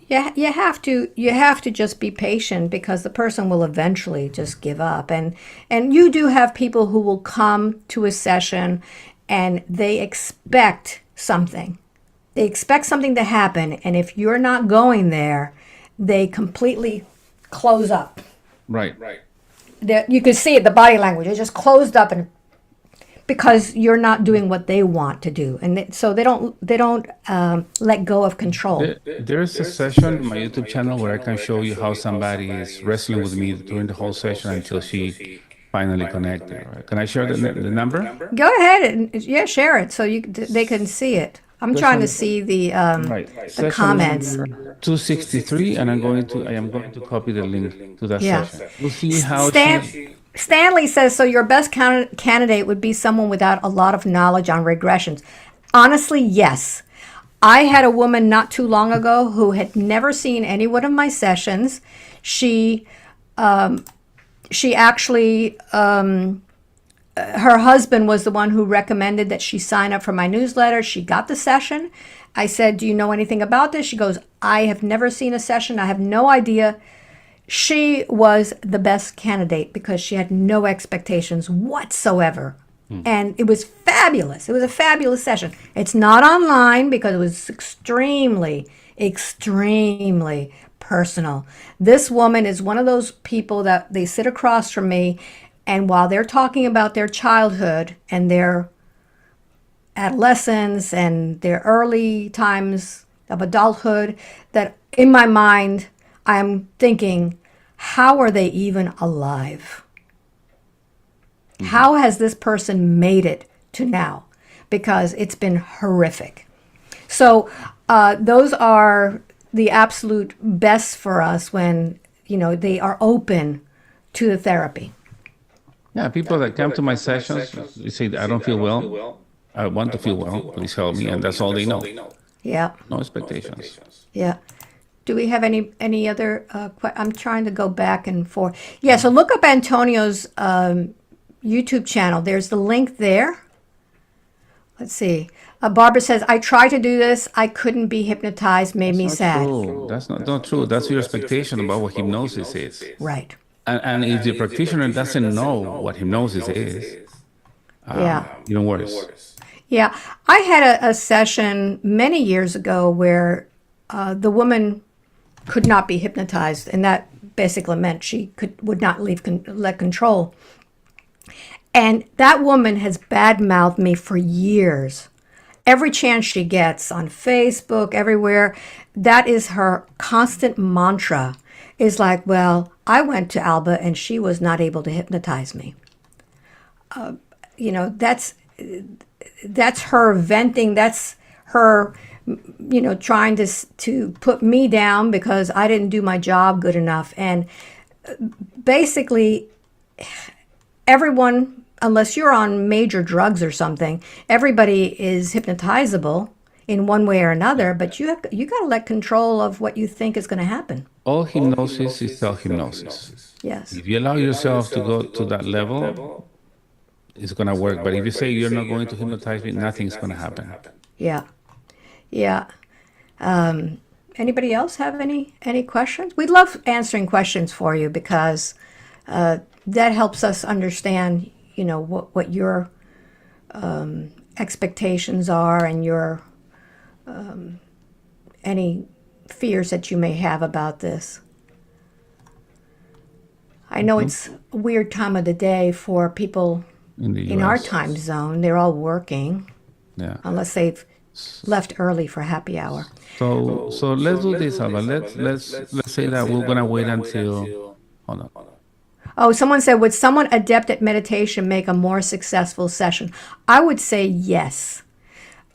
you have to just be patient because the person will eventually just give up. And you do have people who will come to a session and they expect something. They expect something to happen, and if you're not going there, they completely close up. Right. You can see it, the body language. They just closed up, and because you're not doing what they want to do, and so they don't let go of control. There's a session on my YouTube channel where I can show you how somebody is wrestling with me during the whole session until she finally connected. Right? Can I share the number? Go ahead and share it so they can see it. I'm trying to see the Session comments. number 263, and I am going to copy the link to that session. We'll see how Stanley says, so your best candidate would be someone without a lot of knowledge on regressions. Honestly, yes. I had a woman not too long ago who had never seen any one of my sessions. She actually, her husband was the one who recommended that she sign up for my newsletter. She got the session. I said, do you know anything about this? She goes, I have never seen a session. I have no idea. She was the best candidate because she had no expectations whatsoever. And it was fabulous. It was a fabulous session. It's not online because it was extremely, extremely personal. This woman is one of those people that they sit across from me, and while they're talking about their childhood and their adolescence and their early times of adulthood, that in my mind, I'm thinking, how are they even alive? How has this person made it to now? Because it's been horrific. So those are the absolute best for us when, they are open to the therapy. Yeah, people that come to my sessions, they say, I don't feel well. I want to feel well. Please help me. And that's all they know. Yeah. No expectations. Yeah. Do we have any other I'm trying to go back and forth. Yeah, so look up Antonio's YouTube channel. There's the link there. Let's see. Barbara says, I tried to do this. I couldn't be hypnotized. Made me sad. True. That's not true. That's your expectation about what hypnosis is. Right. And if the practitioner doesn't know what hypnosis is, even worse. Yeah. I had a session many years ago where the woman could not be hypnotized, and that basically meant she would not let control. And that woman has badmouthed me for years. Every chance she gets on Facebook, everywhere, that is her constant mantra, is like, well, I went to Alba and she was not able to hypnotize me. that's her venting. That's her, trying to put me down because I didn't do my job good enough. And basically, everyone, unless you're on major drugs or something, everybody is hypnotizable in one way or another. But you got to let control of what you think is going to happen. All hypnosis is self-hypnosis. Yes. If you allow yourself to go to that level, it's going to work. But if you say you're not going to hypnotize me, nothing's going to happen. Yeah. Yeah. Anybody else have any questions? We love answering questions for you because that helps us understand, what your expectations are and your any fears that you may have about this. I know it's a weird time of the day for people in our time zone. They're all working, unless they've left early for happy hour. So let's do this, Alba. Let's say that we're gonna wait until. Hold on. Oh, someone said, would someone adept at meditation make a more successful session? I would say yes.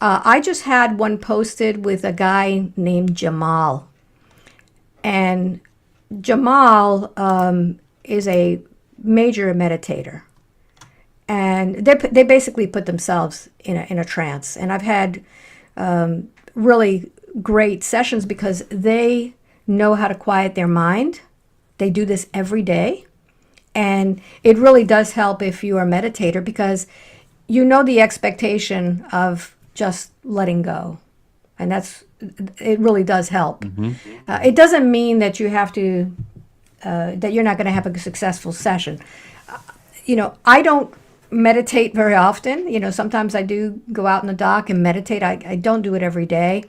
I just had one posted with a guy named Jamal. And Jamal is a major meditator. And they basically put themselves in a trance. And I've had really great sessions because they know how to quiet their mind. They do this every day. And it really does help if you are a meditator because the expectation of just letting go. And it really does help. It doesn't mean that you have to, that you're not going to have a successful session. I don't meditate very often. Sometimes I do go out in the dock and meditate. I don't do it every day.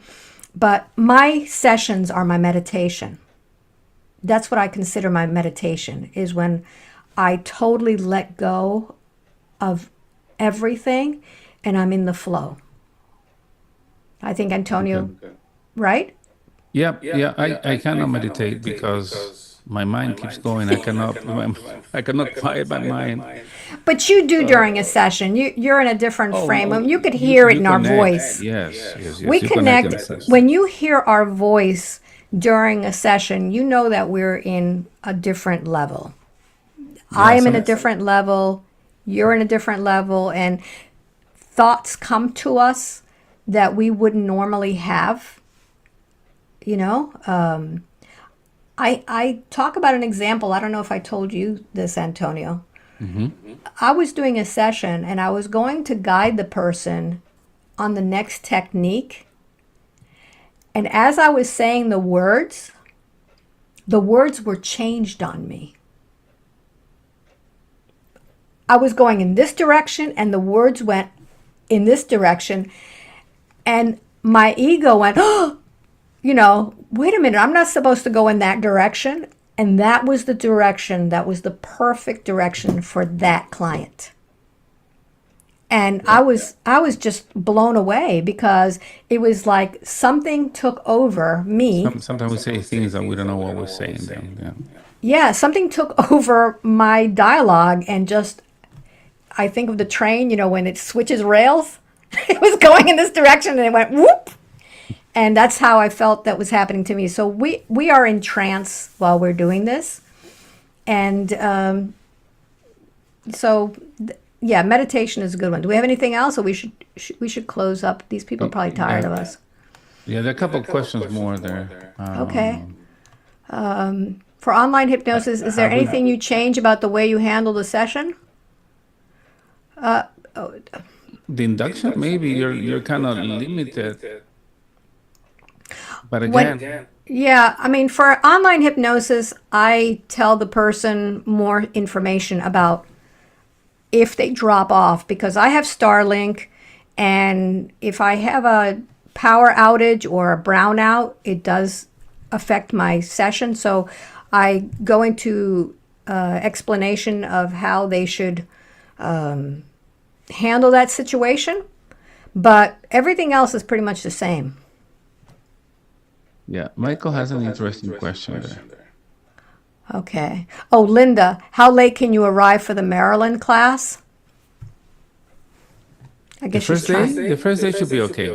But my sessions are my meditation. That's what I consider my meditation, is when I totally let go of everything and I'm in the flow. I think Antonio, right? Yeah. I cannot meditate because my mind keeps going. I cannot quiet my mind. But you do during a session. You're in a different frame. You could hear it in our voice. Yes. We connect. When you hear our voice during a session, you know that we're in a different level. I am in a different level. You're in a different level. And thoughts come to us that we wouldn't normally have. I talk about an example. I don't know if I told you this, Antonio. I was doing a session and I was going to guide the person on the next technique. And as I was saying the words were changed on me. I was going in this direction and the words went in this direction. And my ego went, oh, wait a minute, I'm not supposed to go in that direction. And that was the direction, that was the perfect direction for that client. And I was just blown away because it was like something took over me. Sometimes we say things that we don't know what we're saying then. Yeah, something took over my dialogue and just, I think of the train, when it switches rails, it was going in this direction and it went whoop. And that's how I felt that was happening to me. So we are in trance while we're doing this. And meditation is a good one. Do we have anything else, or we should close up? These people are probably tired of us. Yeah, there are a couple of questions more there. Okay. For online hypnosis, is there anything you change about the way you handle the session? The induction, maybe you're kind of limited. But again, for online hypnosis, I tell the person more information about if they drop off, because I have Starlink, and if I have a power outage or a brownout, it does affect my session. So I go into explanation of how they should handle that situation, but everything else is pretty much the same. Yeah, Michael has an interesting question there. Okay. Oh, Linda, how late can you arrive for the Maryland class? I guess she's trying. The first day should be okay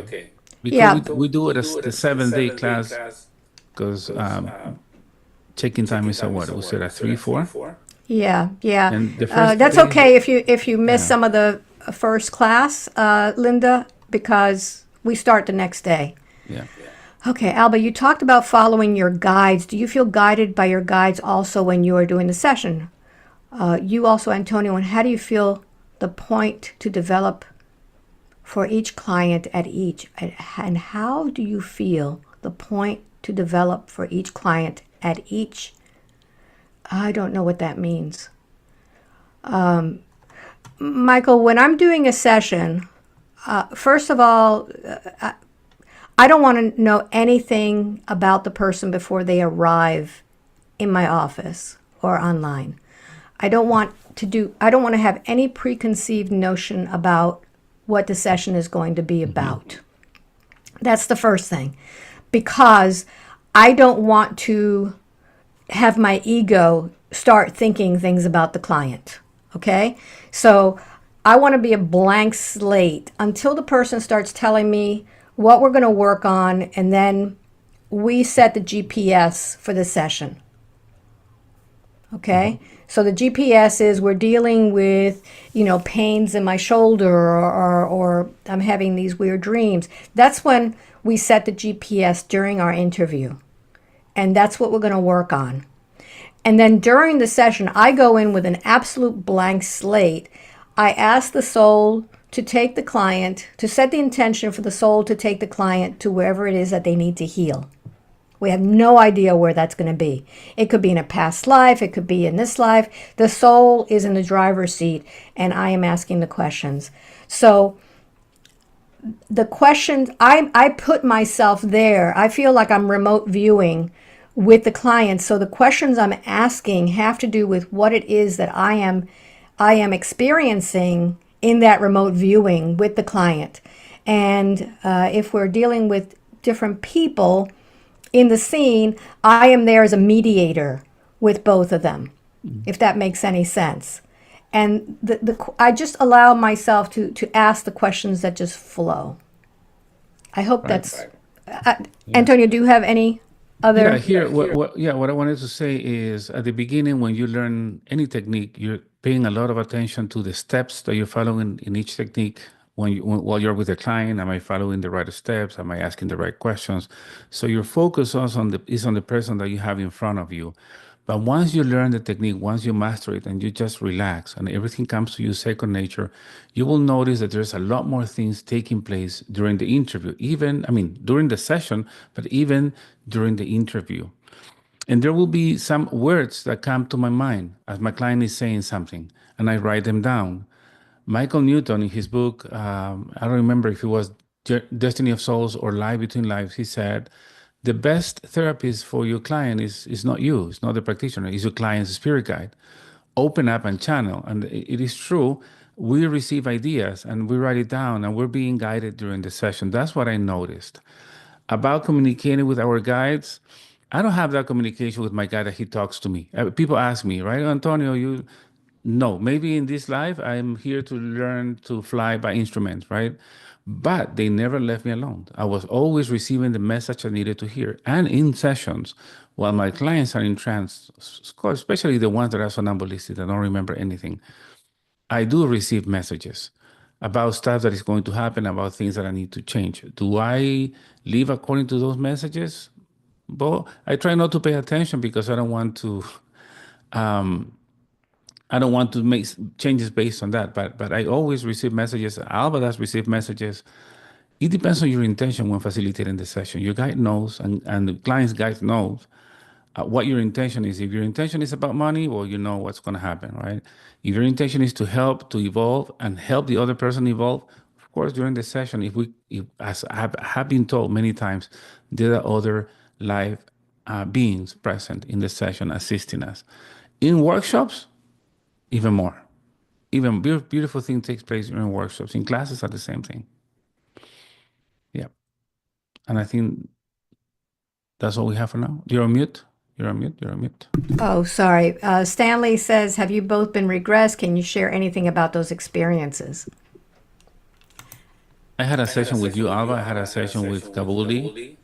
because Yeah, we do it as the 7 day class because check-in time is at what? We said at 3, 4? yeah. And the first That's day, okay if you miss yeah, some of the first class, Linda, because we start the next day. yeah. Okay, Alba, you talked about following your guides. Do you feel guided by your guides also when you are doing the session? You also, Antonio, and how do you feel the point to develop for each client at each? And how do you feel the point to develop for each client at each? I don't know what that means. Michael, when I'm doing a session, first of all, I don't want to know anything about the person before they arrive in my office or online. I don't want to have any preconceived notion about what the session is going to be about. That's the first thing, because I don't want to have my ego start thinking things about the client. Okay? So I want to be a blank slate until the person starts telling me what we're going to work on, and then we set the GPS for the session. Okay? So the GPS is we're dealing with, pains in my shoulder, or I'm having these weird dreams. That's when we set the GPS during our interview. And that's what we're going to work on. And then during the session, I go in with an absolute blank slate. I ask the soul to take the client, to set the intention for the soul to take the client to wherever it is that they need to heal. We have no idea where that's going to be. It could be in a past life. It could be in this life. The soul is in the driver's seat, and I am asking the questions. So the questions, I put myself there. I feel like I'm remote viewing with the client. So the questions I'm asking have to do with what it is that I am experiencing in that remote viewing with the client. And if we're dealing with different people in the scene, I am there as a mediator with both of them, if that makes any sense. And I just allow myself to ask the questions that just flow. I hope that's... Antonio, do you have any other... Yeah, here, what I wanted to say is at the beginning, when you learn any technique, you're paying a lot of attention to the steps that you're following in each technique. While you're with the client, am I following the right steps? Am I asking the right questions? So your focus is on the person that you have in front of you. But once you learn the technique, once you master it and you just relax and everything comes to you second nature, you will notice that there's a lot more things taking place during the interview, during the session, but even during the interview. And there will be some words that come to my mind as my client is saying something, and I write them down. Michael Newton, in his book, I don't remember if it was Destiny of Souls or Life Between Lives, he said, the best therapist for your client is not you, it's not the practitioner, it's your client's spirit guide. Open up and channel. And it is true, we receive ideas and we write it down and we're being guided during the session. That's what I noticed. About communicating with our guides, I don't have that communication with my guide that he talks to me. People ask me, right, Antonio, no, maybe in this life, I'm here to learn to fly by instruments, right? But they never left me alone. I was always receiving the message I needed to hear. And in sessions, while my clients are in trance, especially the ones that are somnambulistic, that don't remember anything, I do receive messages about stuff that is going to happen, about things that I need to change. Do I live according to those messages? Well, I try not to pay attention because I don't want to make changes based on that, but I always receive messages. Alba does receive messages. It depends on your intention when facilitating the session. Your guide knows, and the client's guide knows what your intention is. If your intention is about money, well, you know what's going to happen, right? If your intention is to help, to evolve, and help the other person evolve, of course, during the session, as I have been told many times, there are other live beings present in the session assisting us. In workshops, even more. Even beautiful thing takes place during workshops. In classes are the same thing. Yeah. And I think that's all we have for now. You're on mute. You're on mute. You're on mute. Oh, sorry. Stanley says, have you both been regressed? Can you share anything about those experiences? I had a session with you, Alba. I had a session with Kabuli.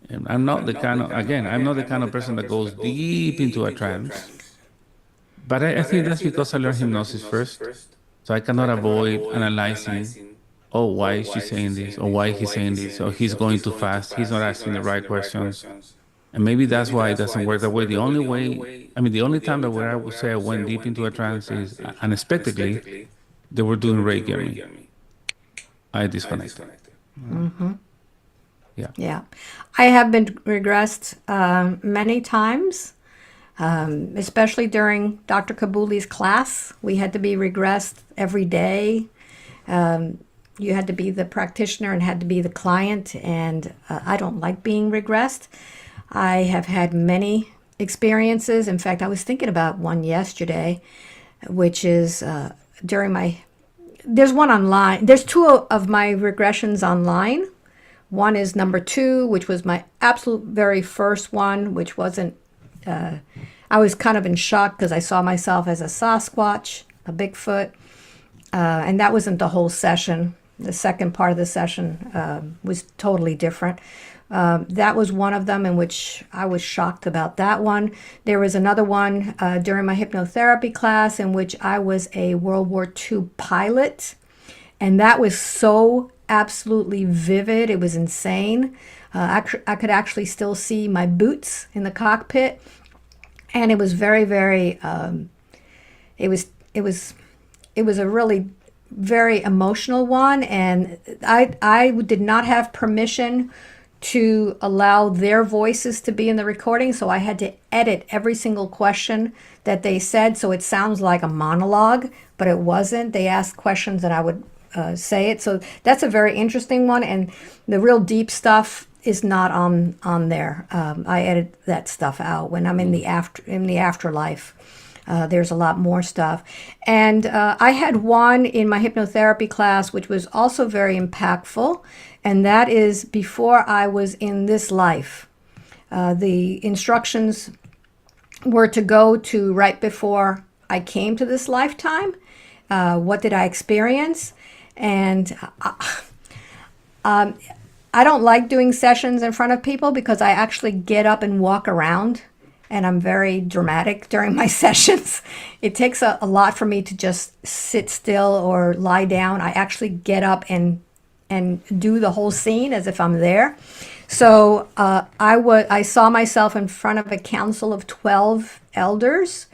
And I'm not the kind of, again, I'm not the kind of person that goes deep into a trance. But I think that's because I learned hypnosis first. So I cannot avoid analyzing, oh, why is she saying this? Or why he's saying this? Or he's going too fast. He's not asking the right questions. And maybe that's why it doesn't work that way. The only way, I mean, the only time that where I would say I went deep into a trance is unexpectedly, they were doing Reiki on me. I disconnected. Yeah. Yeah. I have been regressed many times, especially during Dr. Kabuli's class. We had to be regressed every day. You had to be the practitioner and had to be the client, and I don't like being regressed. I have had many experiences. In fact, I was thinking about one yesterday, which is during my, there's one online. There's two of my regressions online. One is number 2, which was my absolute very first one, which wasn't, I was kind of in shock because I saw myself as a Sasquatch, a Bigfoot, and that wasn't the whole session. The second part of the session was totally different. That was one of them in which I was shocked about that one. There was another one during my hypnotherapy class in which I was a World War II pilot, and that was so absolutely vivid. It was insane. I could actually still see my boots in the cockpit, and it was very, very. It was a really very emotional one, and I did not have permission to allow their voices to be in the recording, so I had to edit every single question that they said, so it sounds like a monologue, but it wasn't. They asked questions and I would say it. So that's a very interesting one, and the real deep stuff is not on there. I edit that stuff out when I'm in the afterlife. There's a lot more stuff. And I had one in my hypnotherapy class, which was also very impactful, and that is before I was in this life. The instructions were to go to right before I came to this lifetime. What did I experience? And I don't like doing sessions in front of people because I actually get up and walk around, and I'm very dramatic during my sessions. It takes a lot for me to just sit still or lie down. I actually get up and do the whole scene as if I'm there. So I saw myself in front of a council of 12 elders,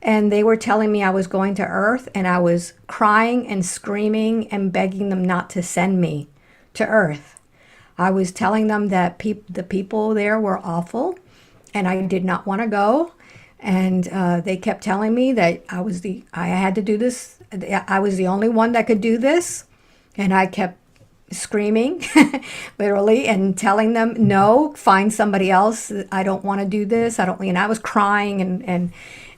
and they were telling me I was going to Earth, and I was crying and screaming and begging them not to send me to Earth. I was telling them that the people there were awful, and I did not want to go. And they kept telling me that I had to do this. I was the only one that could do this, and I kept screaming, literally, and telling them, no, find somebody else. I don't want to do this. I don't. And I was crying,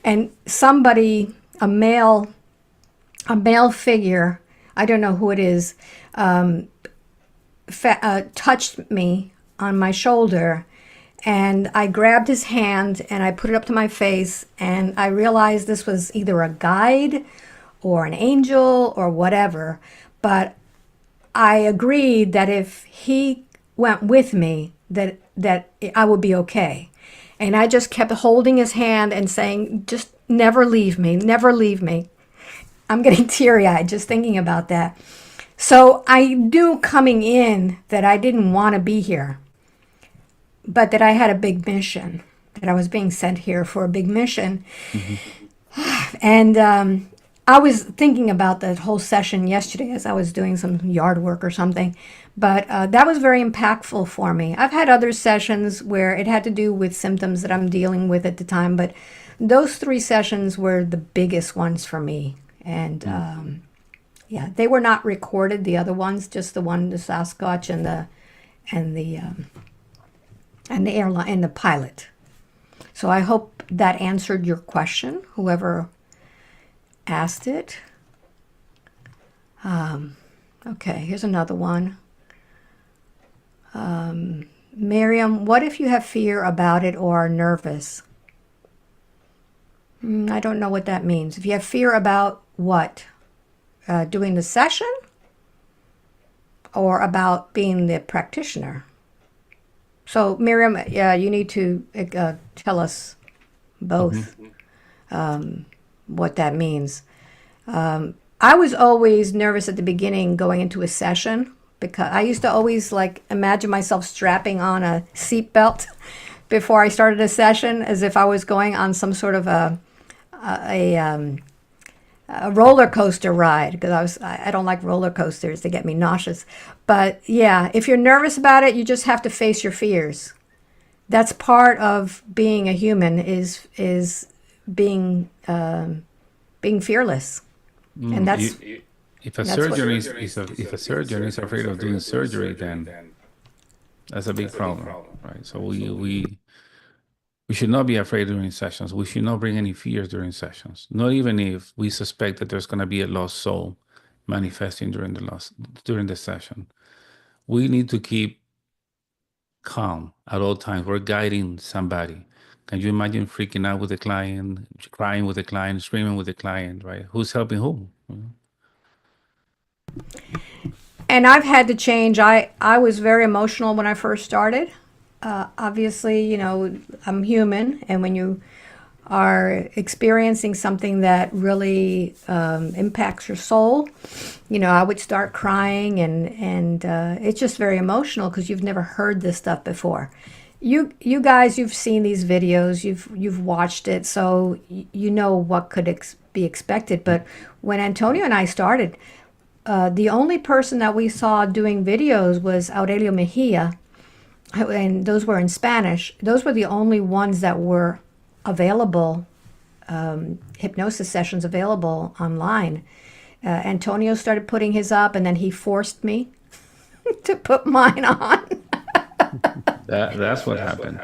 and somebody, a male figure, I don't know who it is, touched me on my shoulder, and I grabbed his hand and I put it up to my face, and I realized this was either a guide or an angel or whatever, but I agreed that if he went with me, that I would be okay. And I just kept holding his hand and saying, just never leave me, never leave me. I'm getting teary-eyed just thinking about that. So I knew coming in that I didn't want to be here, but that I had a big mission, that I was being sent here for a big mission. Mm-hmm. And I was thinking about that whole session yesterday as I was doing some yard work or something, but that was very impactful for me. I've had other sessions where it had to do with symptoms that I'm dealing with at the time, but those 3 sessions were the biggest ones for me. And yeah, they were not recorded, the other ones, just the one, the Sasquatch and the airline and the pilot. So I hope that answered your question, whoever asked it. Okay, here's another one. Miriam, what if you have fear about it or are nervous? I don't know what that means. If you have fear about what? Doing the session? or about being the practitioner? So, Miriam, yeah, you need to tell us Hmm. both what that means. I was always nervous at the beginning going into a session because I used to always like imagine myself strapping on a seatbelt before I started a session, as if I was going on some sort of a, um, a roller coaster ride, because I don't like roller coasters, they get me nauseous. But yeah, if you're nervous about it, you just have to face your fears. That's part of being a human, is being being fearless, and Mm, if a that's what. surgeon if a surgeon is afraid of doing surgery, then that's a big problem, right? So we should not be afraid during sessions. We should not bring any fears during sessions, not even if we suspect that there's going to be a lost soul manifesting during the session. We need to keep calm at all times. We're guiding somebody. Can you imagine freaking out with the client, crying with the client, screaming with the client, right? Who's helping whom? And I've had to change. I was very emotional when I first started. Obviously, I'm human, and when you are experiencing something that really impacts your soul, I would start crying, and it's just very emotional because you've never heard this stuff before. You guys, you've seen these videos, you've watched it, so you know what could be expected. But when Antonio and I started, the only person that we saw doing videos was Aurelio Mejia, and those were in Spanish. Those were the only ones that were available, hypnosis sessions available online. Antonio started putting his up, and then he forced me to put mine on. That's what happened.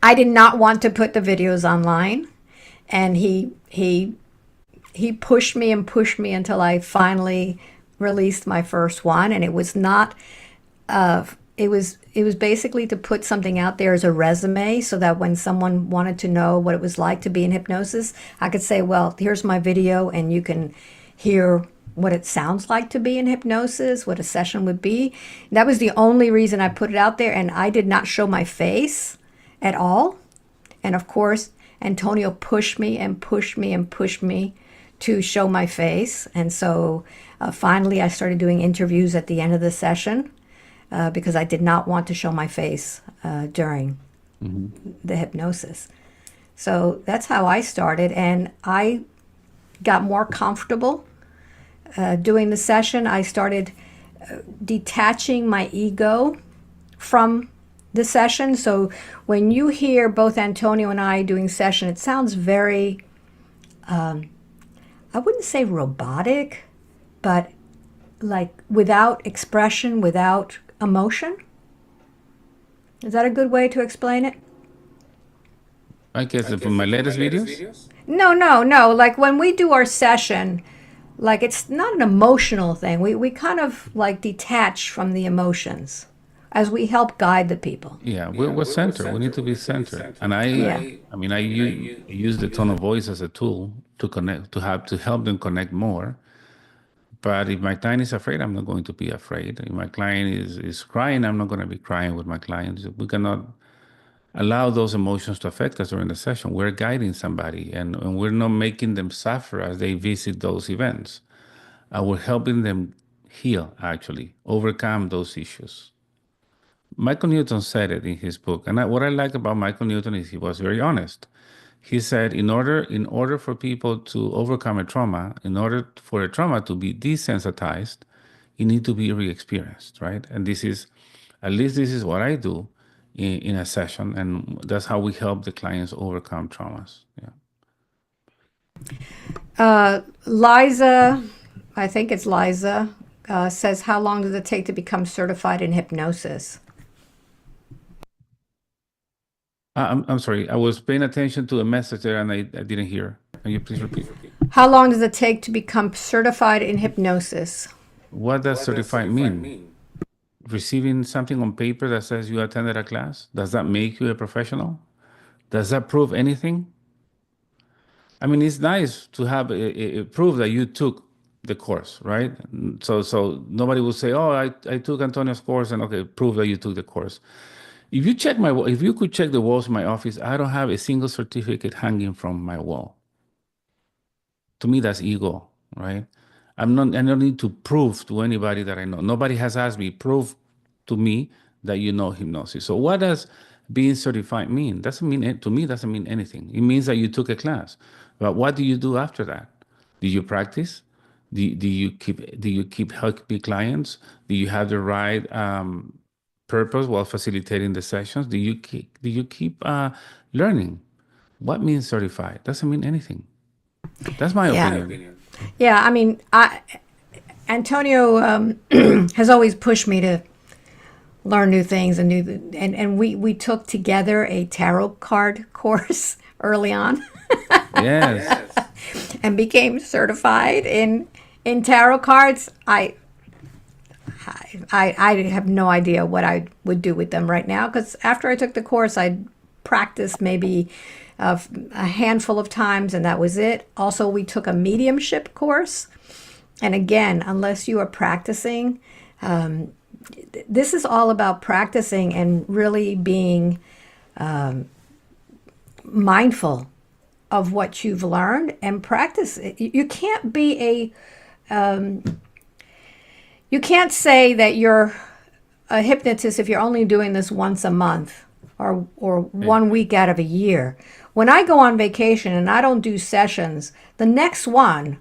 I did not want to put the videos online, and he pushed me and pushed me until I finally released my first one. And it was not it was basically to put something out there as a resume, so that when someone wanted to know what it was like to be in hypnosis, I could say, well, here's my video, and you can hear what it sounds like to be in hypnosis, what a session would be. And that was the only reason I put it out there, and I did not show my face at all. And of course, Antonio pushed me and pushed me and pushed me to show my face. And so finally, I started doing interviews at the end of the session, because I did not want to show my face during the hypnosis. So that's how I started, and I got more comfortable doing the session. I started detaching my ego from the session. So when you hear both Antonio and I doing session, it sounds very, I wouldn't say robotic, but like without expression, without emotion. Is that a good way to explain it? I guess from my latest videos. No, no, no. Like when we do our session, like it's not an emotional thing. We kind of like detach from the emotions as we help guide the people. Yeah, we're centered. We need to be centered. And Yeah. I mean, use the tone of voice as a tool to connect, to help them connect more. But if my client is afraid, I'm not going to be afraid. If my client is crying, I'm not going to be crying with my client. We cannot allow those emotions to affect us during the session. We're guiding somebody, and we're not making them suffer as they visit those events. We're helping them heal, actually, overcome those issues. Michael Newton said it in his book, and what I like about Michael Newton is he was very honest. He said, in order for people to overcome a trauma, in order for a trauma to be desensitized, it need to be re-experienced, right? And at least this is what I do in a session, and that's how we help the clients overcome traumas. Yeah. Liza, I think it's Liza, says, how long does it take to become certified in hypnosis? I'm sorry, I was paying attention to a message there and I didn't hear. Can you please repeat? How long does it take to become certified in hypnosis? What does certified mean? Receiving something on paper that says you attended a class? Does that make you a professional? Does that prove anything? I mean, it's nice to have a proof that you took the course, right? So nobody will say, "Oh, I took Antonio's course," and okay, prove that you took the course. If you could check the walls in my office, I don't have a single certificate hanging from my wall. To me, that's ego, right? I don't need to prove to anybody that I know. Nobody has asked me, prove to me that you know hypnosis. So what does being certified mean? To me, doesn't mean anything. It means that you took a class. But what do you do after that? Do you practice? Do you keep helping clients? Do you have the right purpose while facilitating the sessions? Do you keep learning? What means certified? Doesn't mean anything. That's my Yeah. opinion. Yeah, I mean, Antonio has always pushed me to learn new things and we took together a tarot card course early on Yes. and became certified in tarot cards. I have no idea what I would do with them right now because after I took the course, I practiced maybe a handful of times and that was it. Also, we took a mediumship course. And again, unless you are practicing, this is all about practicing and really being mindful of what you've learned and practice it. You can't be you can't say that you're a hypnotist if you're only doing this once a month or 1 week out of a year. When I go on vacation and I don't do sessions, the next one,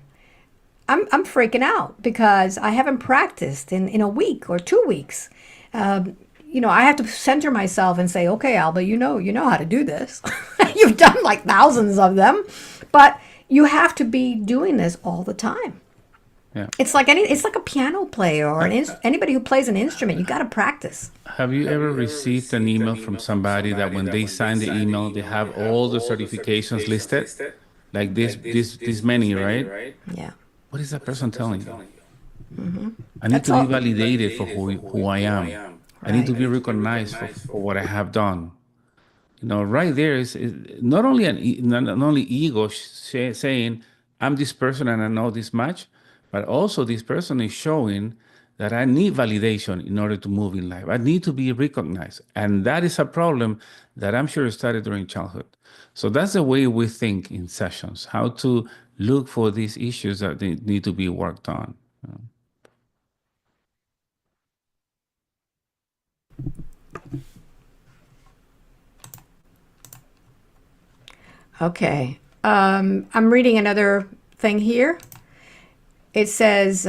I'm freaking out because I haven't practiced in a week or 2 weeks. I have to center myself and say, okay, Alba, you know how to do this. You've done like thousands of them, but you have to be doing this all the time. Yeah. It's like a piano player or anybody who plays an instrument. You got to practice. Have you ever received an email from somebody that when they sign the email, they have all the certifications listed? Like this many, right? Yeah. What is that person telling you? I need That's to be all. validated for who I am. I need to be recognized for what I have done. Right there is not only not only ego saying I'm this person and I know this much, but also this person is showing that I need validation in order to move in life. I need to be recognized, and that is a problem that I'm sure started during childhood. So that's the way we think in sessions: how to look for these issues that they need to be worked on. Okay. I'm reading another thing here. It says,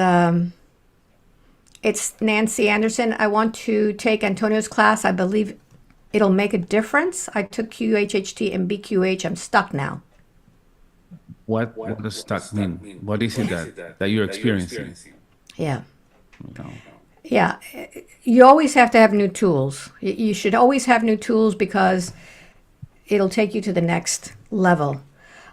it's Nancy Anderson. I want to take Antonio's class. I believe it'll make a difference. I took QHHT and BQH. I'm stuck now. What does stuck mean? What is it that you're experiencing? Yeah. You know? Yeah. You always have to have new tools. You should always have new tools because it'll take you to the next level.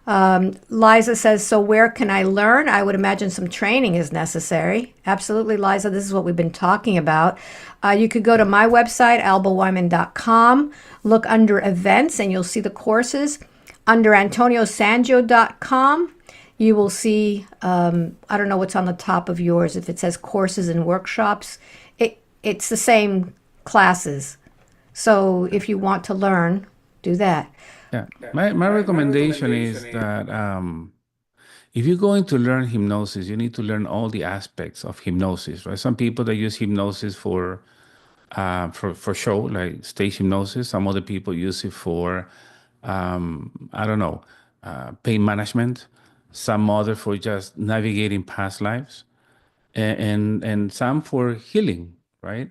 Liza says, so where can I learn? I would imagine some training is necessary. Absolutely, Liza. This is what we've been talking about. You could go to my website, albaweinman.com, look under events, and you'll see the courses. Under antoniosangio.com, you will see, I don't know what's on the top of yours, if it says courses and workshops. It's the same classes. So if you want to learn, do that. Yeah. My recommendation is that if you're going to learn hypnosis, you need to learn all the aspects of hypnosis, right? Some people that use hypnosis for show, like stage hypnosis. Some other people use it for, I don't know, pain management. Some other for just navigating past lives, and some for healing, right?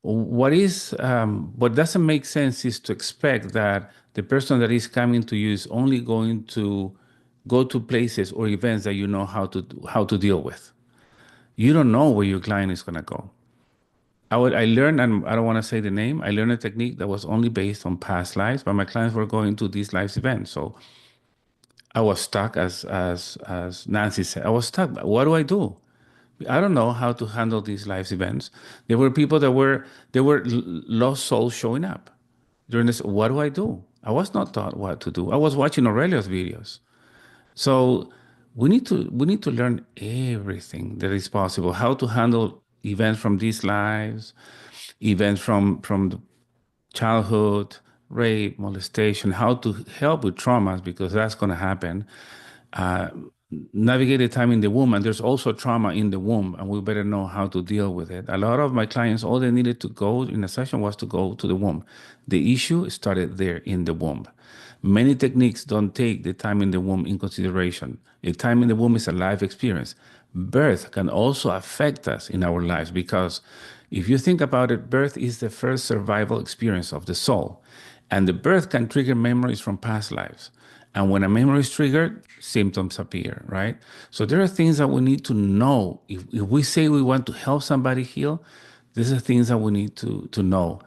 What doesn't make sense is to expect that the person that is coming to you is only going to go to places or events that you know how to deal with. You don't know where your client is going to go. I learned, and I don't want to say the name. I learned a technique that was only based on past lives, but my clients were going to these lives events. So I was stuck, as Nancy said. I was stuck. What do I do? I don't know how to handle these life events. There were people that were lost souls showing up during this. What do I do? I was not taught what to do. I was watching Aurelio's videos. So we need to learn everything that is possible, how to handle events from these lives, events from the childhood, rape, molestation, how to help with traumas, because that's going to happen. Uh, Navigate the time in the womb, and there's also trauma in the womb, and we better know how to deal with it. A lot of my clients, all they needed to go in a session was to go to the womb. The issue started there in the womb. Many techniques don't take the time in the womb in consideration. The time in the womb is a life experience. Birth can also affect us in our lives, because if you think about it, birth is the first survival experience of the soul. And the birth can trigger memories from past lives. And when a memory is triggered, symptoms appear, right? So there are things that we need to know. If we say we want to help somebody heal, these are things that we need to know.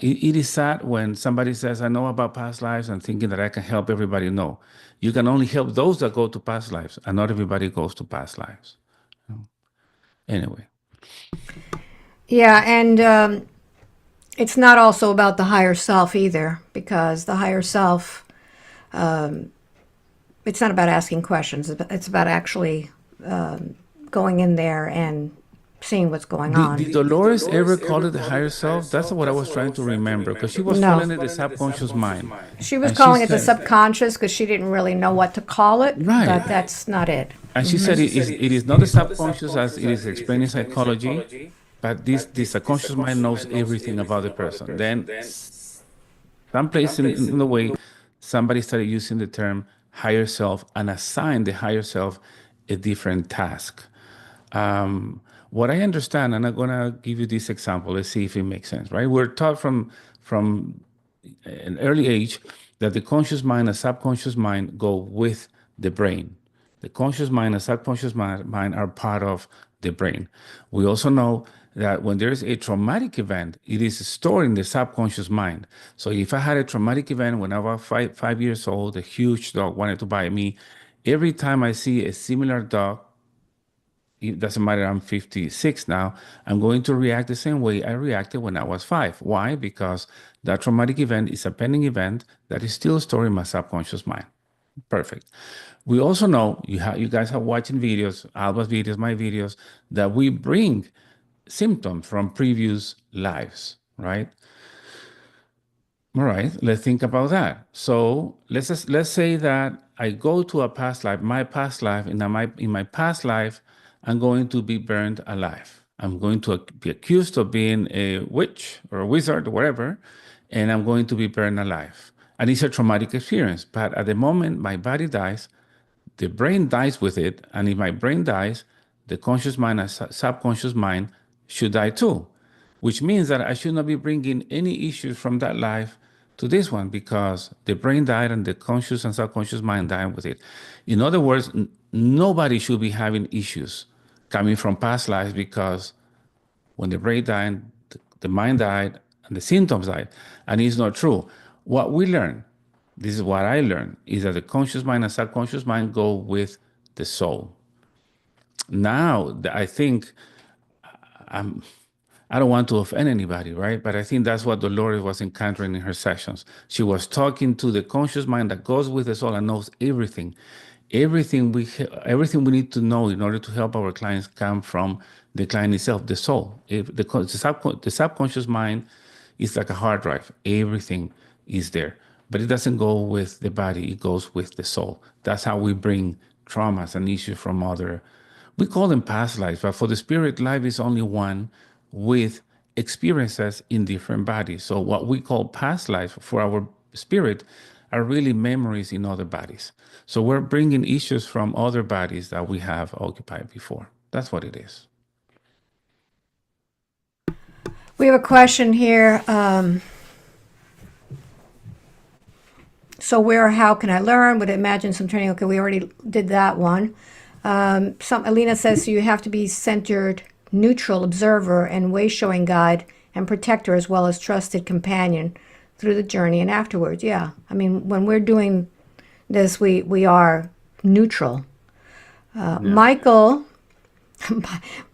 It is sad when somebody says, I know about past lives, and thinking that I can help everybody. No, you can only help those that go to past lives, and not everybody goes to past lives. Anyway. Yeah, and it's not also about the higher self either, because the higher self, it's not about asking questions. It's about actually going in there and seeing what's going on. Did Dolores ever call it the higher self? That's what I was trying to remember, because she was No. calling it the subconscious mind. She was And calling it the said- subconscious because she didn't really know what to call it, Right. but that's not it. And she said it is not the subconscious as it is explained in psychology, but the subconscious mind knows everything about the person. Then, someplace in the way, somebody started using the term higher self and assigned the higher self a different task. What I understand, and I'm gonna give you this example. Let's see if it makes sense, right? We're taught from an early age that the conscious mind and subconscious mind go with the brain. The conscious mind and subconscious mind are part of the brain. We also know that when there's a traumatic event, it is stored in the subconscious mind. So if I had a traumatic event when I was 5 years old, a huge dog wanted to bite me, every time I see a similar dog, it doesn't matter, I'm 56 now, I'm going to react the same way I reacted when I was 5. Why? Because that traumatic event is a pending event that is still stored in my subconscious mind. Perfect. We also know, you guys are watching videos, Alba's videos, my videos, that we bring symptoms from previous lives, right? All right, let's think about that. So let's say that I go to a past life, my past life, and in my past life, I'm going to be burned alive. I'm going to be accused of being a witch or a wizard or whatever, and I'm going to be burned alive. And it's a traumatic experience. But at the moment my body dies, the brain dies with it, and if my brain dies, the conscious mind and subconscious mind should die too, which means that I should not be bringing any issues from that life to this one, because the brain died and the conscious and subconscious mind died with it. In other words, nobody should be having issues coming from past lives, because when the brain died, the mind died, and the symptoms died. And it's not true. What we learn, this is what I learned, is that the conscious mind and subconscious mind go with the soul. Now, I think I don't want to offend anybody, right? But I think that's what Dolores was encountering in her sessions. She was talking to the conscious mind that goes with the soul and knows everything. Everything we need to know in order to help our clients come from the client itself, the soul. If the subconscious mind is like a hard drive. Everything is there, but it doesn't go with the body. It goes with the soul. That's how we bring traumas and issues from other. We call them past lives, but for the spirit, life is only one with experiences in different bodies. So what we call past lives for our spirit are really memories in other bodies. So we're bringing issues from other bodies that we have occupied before. That's what it is. We have a question here. How can I learn? Would imagine some training. Okay, we already did that one. Alina says, so you have to be centered, neutral observer and way showing guide and protector, as well as trusted companion through the journey and afterwards. Yeah, I mean, when we're doing this, we are neutral. Michael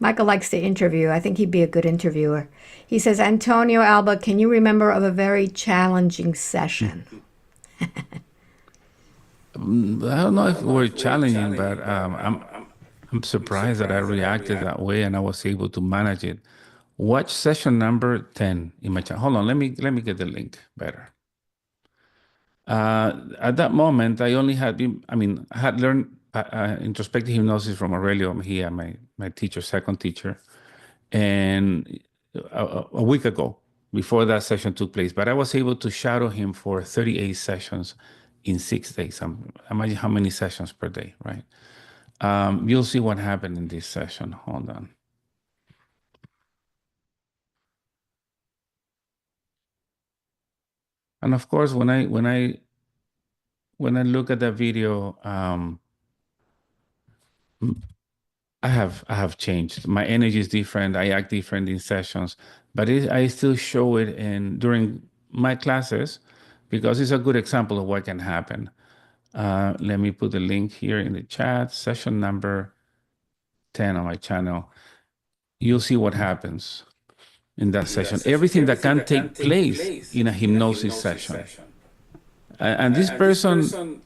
likes to interview. I think he'd be a good interviewer. He says, Antonio, Alba, can you remember of a very challenging session? I don't know if we're challenging, but I'm surprised that I reacted that way and I was able to manage it. Watch session number 10 in my channel. Hold on, let me get the link better. At that moment, I only had been, I mean, I had learned introspective hypnosis from Aurelio Mejia, my teacher, second teacher, and a week ago, before that session took place. But I was able to shadow him for 38 sessions in 6 days. Imagine how many sessions per day, right? You'll see what happened in this session. Hold on. And of course, when I look at that video, I have changed. My energy is different. I act different in sessions, but I still show it during my classes because it's a good example of what can happen. Let me put the link here in the chat. Session number 10 on my channel. You'll see what happens in that session. Everything that can take place in a hypnosis session. And this person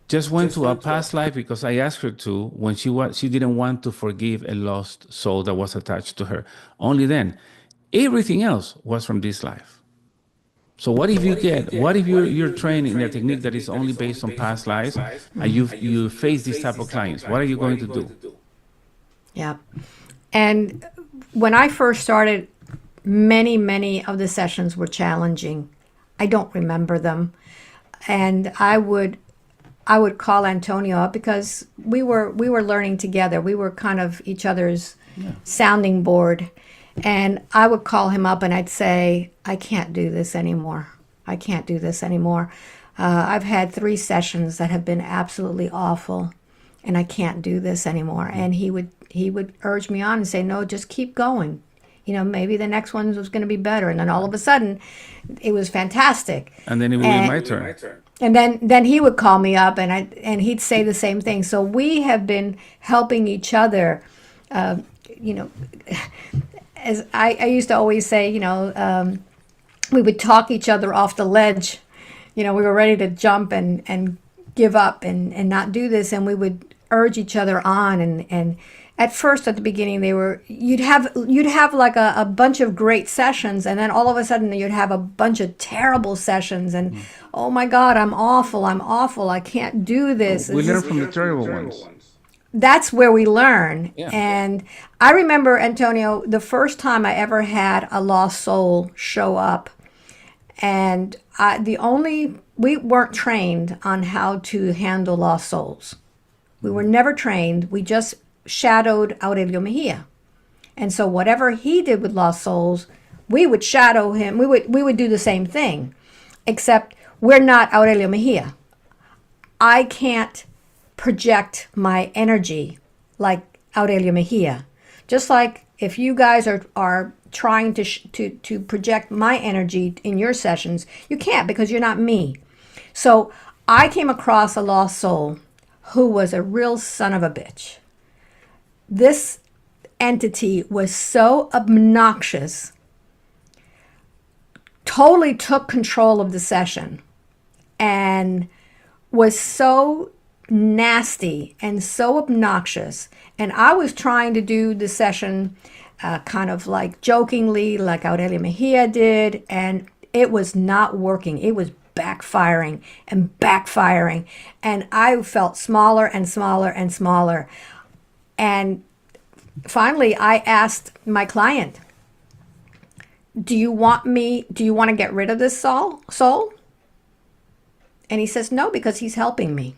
just went to a past life because I asked her to when she didn't want to forgive a lost soul that was attached to her. Only then. Everything else was from this life. So what if you're trained in a technique that is only based on past lives and you face this type of clients? What are you going to do? Yeah. And when I first started, many of the sessions were challenging. I don't remember them. And I would call Antonio up because we were learning together. We were kind of each other's sounding board. And I would call him up and I'd say, I can't do this anymore. I can't do this anymore. I've had 3 sessions that have been absolutely awful and I can't do this anymore. And he would urge me on and say, no, just keep going. You know, maybe the next one was going to be better. And then all of a sudden it was fantastic. And then it would be my turn. And then he would call me up and he'd say the same thing. So we have been helping each other, you know, as I used to always say, you know, we would talk each other off the ledge. You know, we were ready to jump and give up and not do this. And we would urge each other on. And at first, at the beginning, you'd have like a bunch of great sessions. And then all of a sudden you'd have a bunch of terrible sessions. And oh my God, I'm awful. I can't do this. We learn from the terrible ones. That's where we learn. Yeah. And I remember, Antonio, the first time I ever had a lost soul show up, and we weren't trained on how to handle lost souls. We were never trained. We just shadowed Aurelio Mejia. And so whatever he did with lost souls, we would shadow him. We would do the same thing, except we're not Aurelio Mejia. I can't project my energy like Aurelio Mejia. Just like if you guys are trying to project my energy in your sessions, you can't because you're not me. So I came across a lost soul who was a real son of a bitch. This entity was so obnoxious, totally took control of the session, and was so nasty and so obnoxious. And I was trying to do the session kind of like jokingly, like Aurelio Mejia did, and it was not working. It was backfiring and backfiring, and I felt smaller and smaller and smaller. And finally I asked my client, do you want to get rid of this soul? And he says, no, because he's helping me.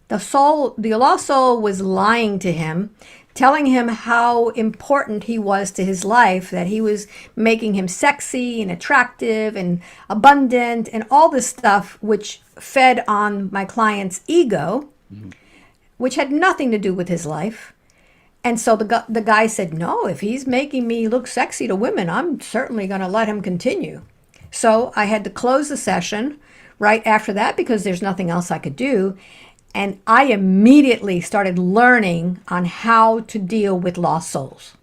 The lost soul was lying to him, telling him how important he was to his life, that he was making him sexy and attractive and abundant and all this stuff, which fed on my client's ego, which had nothing to do with his life. And so the guy said, no, if he's making me look sexy to women, I'm certainly going to let him continue. So I had to close the session right after that because there's nothing else I could do. And I immediately started learning on how to deal with lost souls.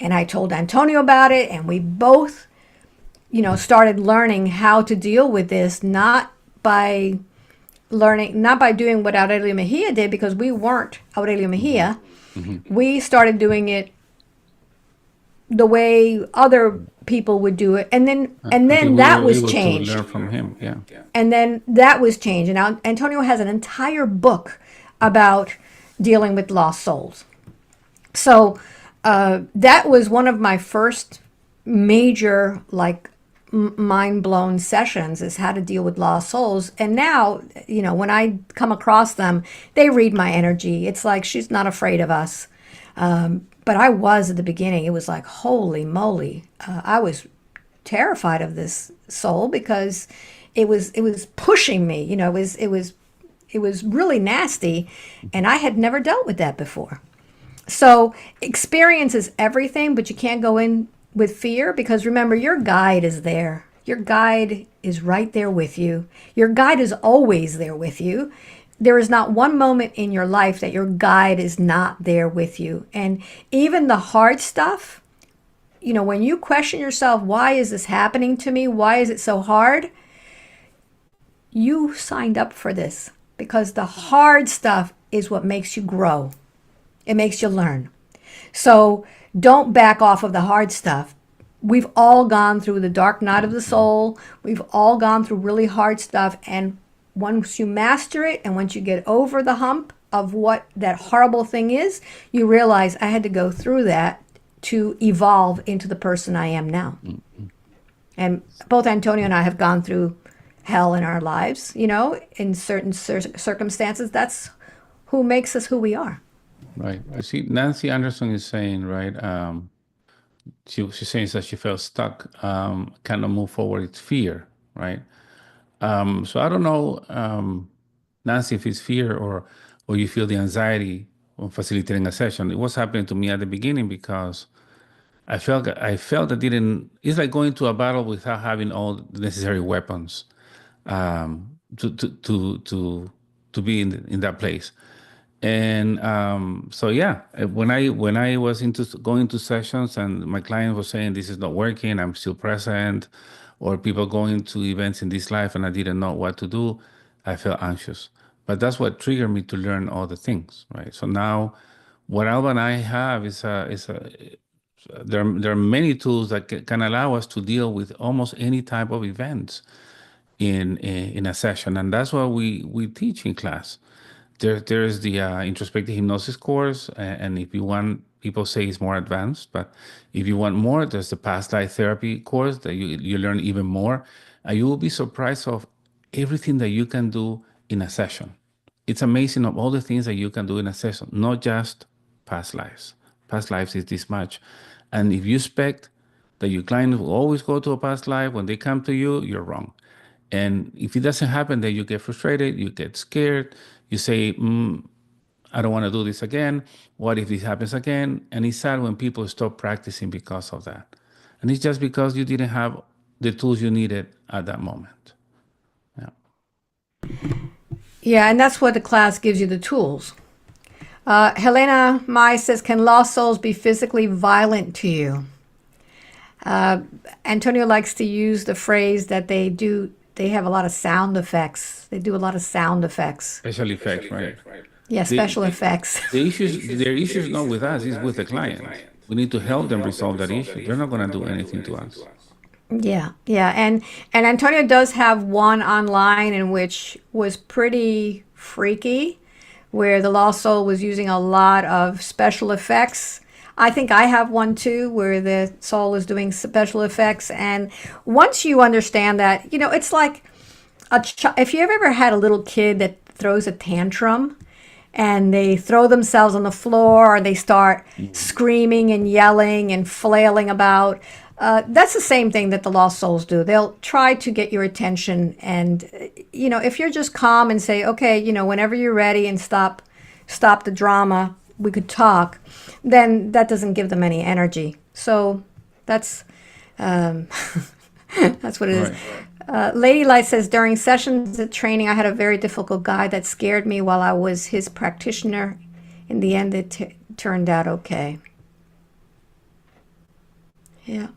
And I told Antonio about it, and we both, started learning how to deal with this, not by learning, not by doing what Aurelio Mejia did, because we weren't Aurelio Mejia. We started doing it the way other people would do it, and then Until we that were was able to changed. learn from him. Yeah. And then that was changed. And now Antonio has an entire book about dealing with lost souls. So that was one of my first major, like, mind blown sessions, is how to deal with lost souls. And now, when I come across them, they read my energy. It's like, she's not afraid of us. But I was at the beginning. It was like, holy moly. I was terrified of this soul because it was pushing me. It was really nasty, and I had never dealt with that before. So experience is everything, but you can't go in with fear, because remember, your guide is there. Your guide is right there with you. Your guide is always there with you. There is not one moment in your life that your guide is not there with you. And even the hard stuff, when you question yourself, why is this happening to me? Why is it so hard? You signed up for this, because the hard stuff is what makes you grow. It makes you learn. So don't back off of the hard stuff. We've all gone through the dark night of the soul. We've all gone through really hard stuff. And once you master it, and once you get over the hump of what that horrible thing is, you realize, I had to go through that to evolve into the person I am now. And both Antonio and I have gone through hell in our lives, in certain circumstances. That's who makes us who we are. Right. I see Nancy Anderson is saying, right, she's saying that she felt stuck, cannot move forward. It's fear, right? So I don't know, Nancy, if it's fear or you feel the anxiety when facilitating a session. It was happening to me at the beginning because I felt I didn't. It's like going to a battle without having all the necessary weapons to be in that place. And so yeah, when I was going to sessions and my client was saying this is not working, I'm still present, or people going to events in this life and I didn't know what to do, I felt anxious. But that's what triggered me to learn all the things, right? So now, what Alba and I have is there are many tools that can allow us to deal with almost any type of events in a session, and that's what we teach in class. There's the introspective hypnosis course, and if you want, people say it's more advanced, but if you want more, there's the past life therapy course that you learn even more, and you will be surprised of everything that you can do in a session. It's amazing of all the things that you can do in a session, not just past lives. Past lives is this much, and if you expect that your client will always go to a past life when they come to you, you're wrong. And if it doesn't happen, then you get frustrated, you get scared, you say, I don't want to do this again. What if this happens again? And it's sad when people stop practicing because of that. And it's just because you didn't have the tools you needed at that moment. Yeah. Yeah, and that's what the class gives you, the tools. Helena Mai says, can lost souls be physically violent to you? Antonio likes to use the phrase that they have a lot of sound effects. They do a lot of sound effects. Special effects, right? Yeah, special effects. Their issues not with us, it's with the client. We need to help them resolve that issue. They're not going to do anything to us. Yeah. And Antonio does have one online in which was pretty freaky, where the lost soul was using a lot of special effects. I think I have one too, where the soul is doing special effects. And once you understand that, it's like if you've ever had a little kid that throws a tantrum and they throw themselves on the floor or they start screaming and yelling and flailing about, that's the same thing that the lost souls do. They'll try to get your attention. And, if you're just calm and say, okay, whenever you're ready, and stop the drama, we could talk, then that doesn't give them any energy. So that's that's what it is. Lady Light says, during sessions at training, I had a very difficult guy that scared me while I was his practitioner. In the end, it turned out okay. Yeah.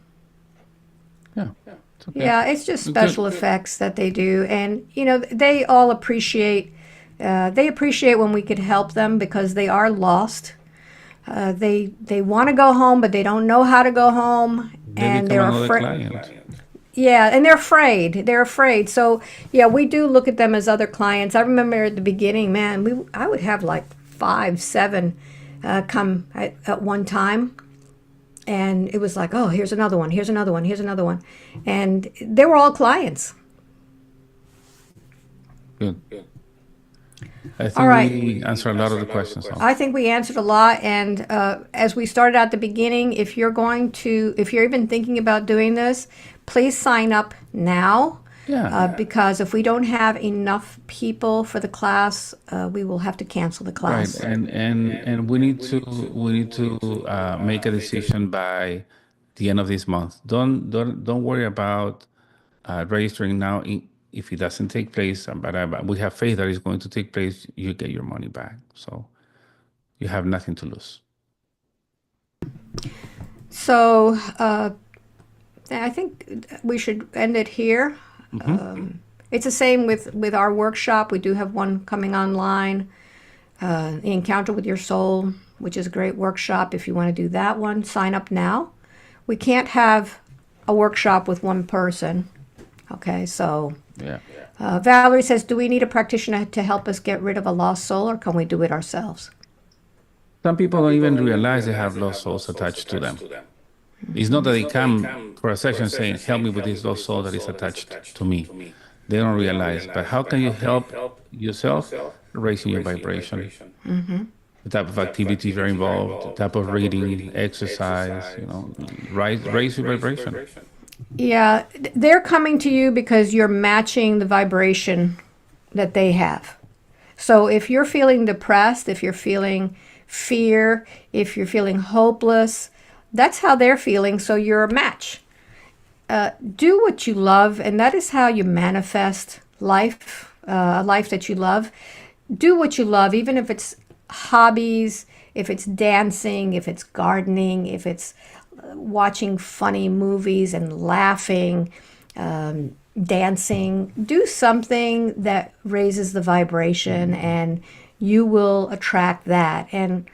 It's okay. Yeah, it's just Good. special effects that they do, and they all appreciate. They appreciate when we could help them because they are lost. They want to go home, but they don't know how to go home, They and become they're another afraid. client. Yeah, and they're afraid. They're afraid. So yeah, we do look at them as other clients. I remember at the beginning, man, I would have like 5, 7 come at one time. And it was like, oh, here's another one, here's another one, here's another one. And they were all clients. Good. I think All right. we answered a lot of the questions. So. I think we answered a lot. And as we started at the beginning, if you're even thinking about doing this, please sign up now. Yeah. Because if we don't have enough people for the class, we will have to cancel the class. Right, and we need to make a decision by the end of this month. Don't worry about registering now. If it doesn't take place, but we have faith that it's going to take place, you get your money back. So you have nothing to lose. So I think we should end it here. It's the same with our workshop. We do have one coming online, the Encounter with Your Soul, which is a great workshop. If you want to do that one, sign up now. We can't have a workshop with one person. Okay, so Yeah. Valerie says, do we need a practitioner to help us get rid of a lost soul, or can we do it ourselves? Some people don't even realize they have lost souls attached to them. It's not that they come for a session saying, help me with this lost soul that is attached to me. They don't realize. But how can you help yourself? Raising your vibration. The type of activities are involved, the type of reading, exercise, raise your vibration. Yeah, they're coming to you because you're matching the vibration that they have. So if you're feeling depressed, if you're feeling fear, if you're feeling hopeless, that's how they're feeling, so you're a match. Do what you love, and that is how you manifest life, a life that you love. Do what you love, even if it's hobbies, if it's dancing, if it's gardening, if it's watching funny movies and laughing, dancing. Do something that raises the vibration, and you will attract that. And,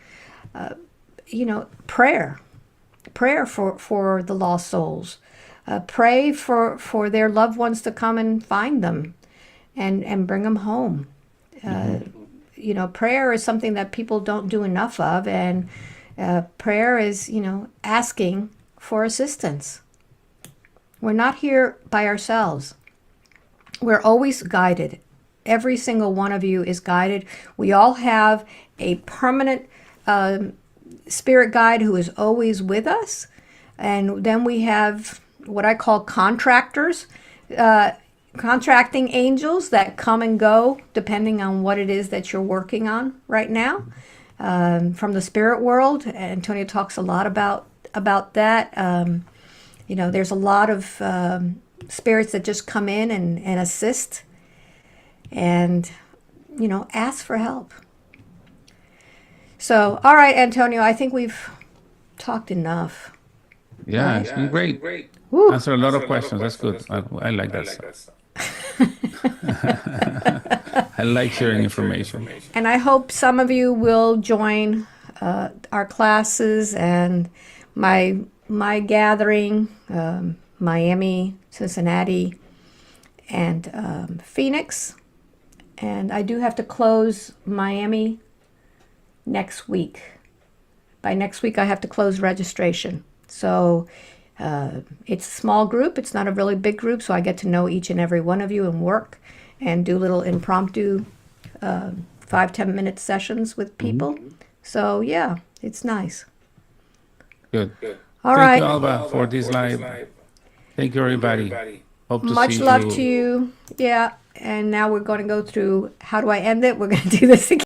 prayer for the lost souls. Pray for their loved ones to come and find them and bring them home. Prayer is something that people don't do enough of, and prayer is, asking for assistance. We're not here by ourselves. We're always guided. Every single one of you is guided. We all have a permanent spirit guide who is always with us. And then we have what I call contractors, contracting angels that come and go depending on what it is that you're working on right now. From the spirit world, Antonio talks a lot about that. There's a lot of spirits that just come in and assist and, ask for help. So, all right, Antonio, I think we've talked enough. Yeah, Right? it's been great. Woo. Answer a lot of questions. That's good. I like that stuff. I like sharing information. And I hope some of you will join our classes and my gathering, Miami, Cincinnati, and Phoenix. And I do have to close Miami next week. By next week, I have to close registration. So it's a small group. It's not a really big group, so I get to know each and every one of you and work and do little impromptu 5-10 minute sessions with people. So yeah, it's nice. Good. All Thank right. you, Alba, for this live. Thank you, everybody. Hope to Much see love to you. Yeah. And now we're going to go through, how do I end it? We're going to do this again.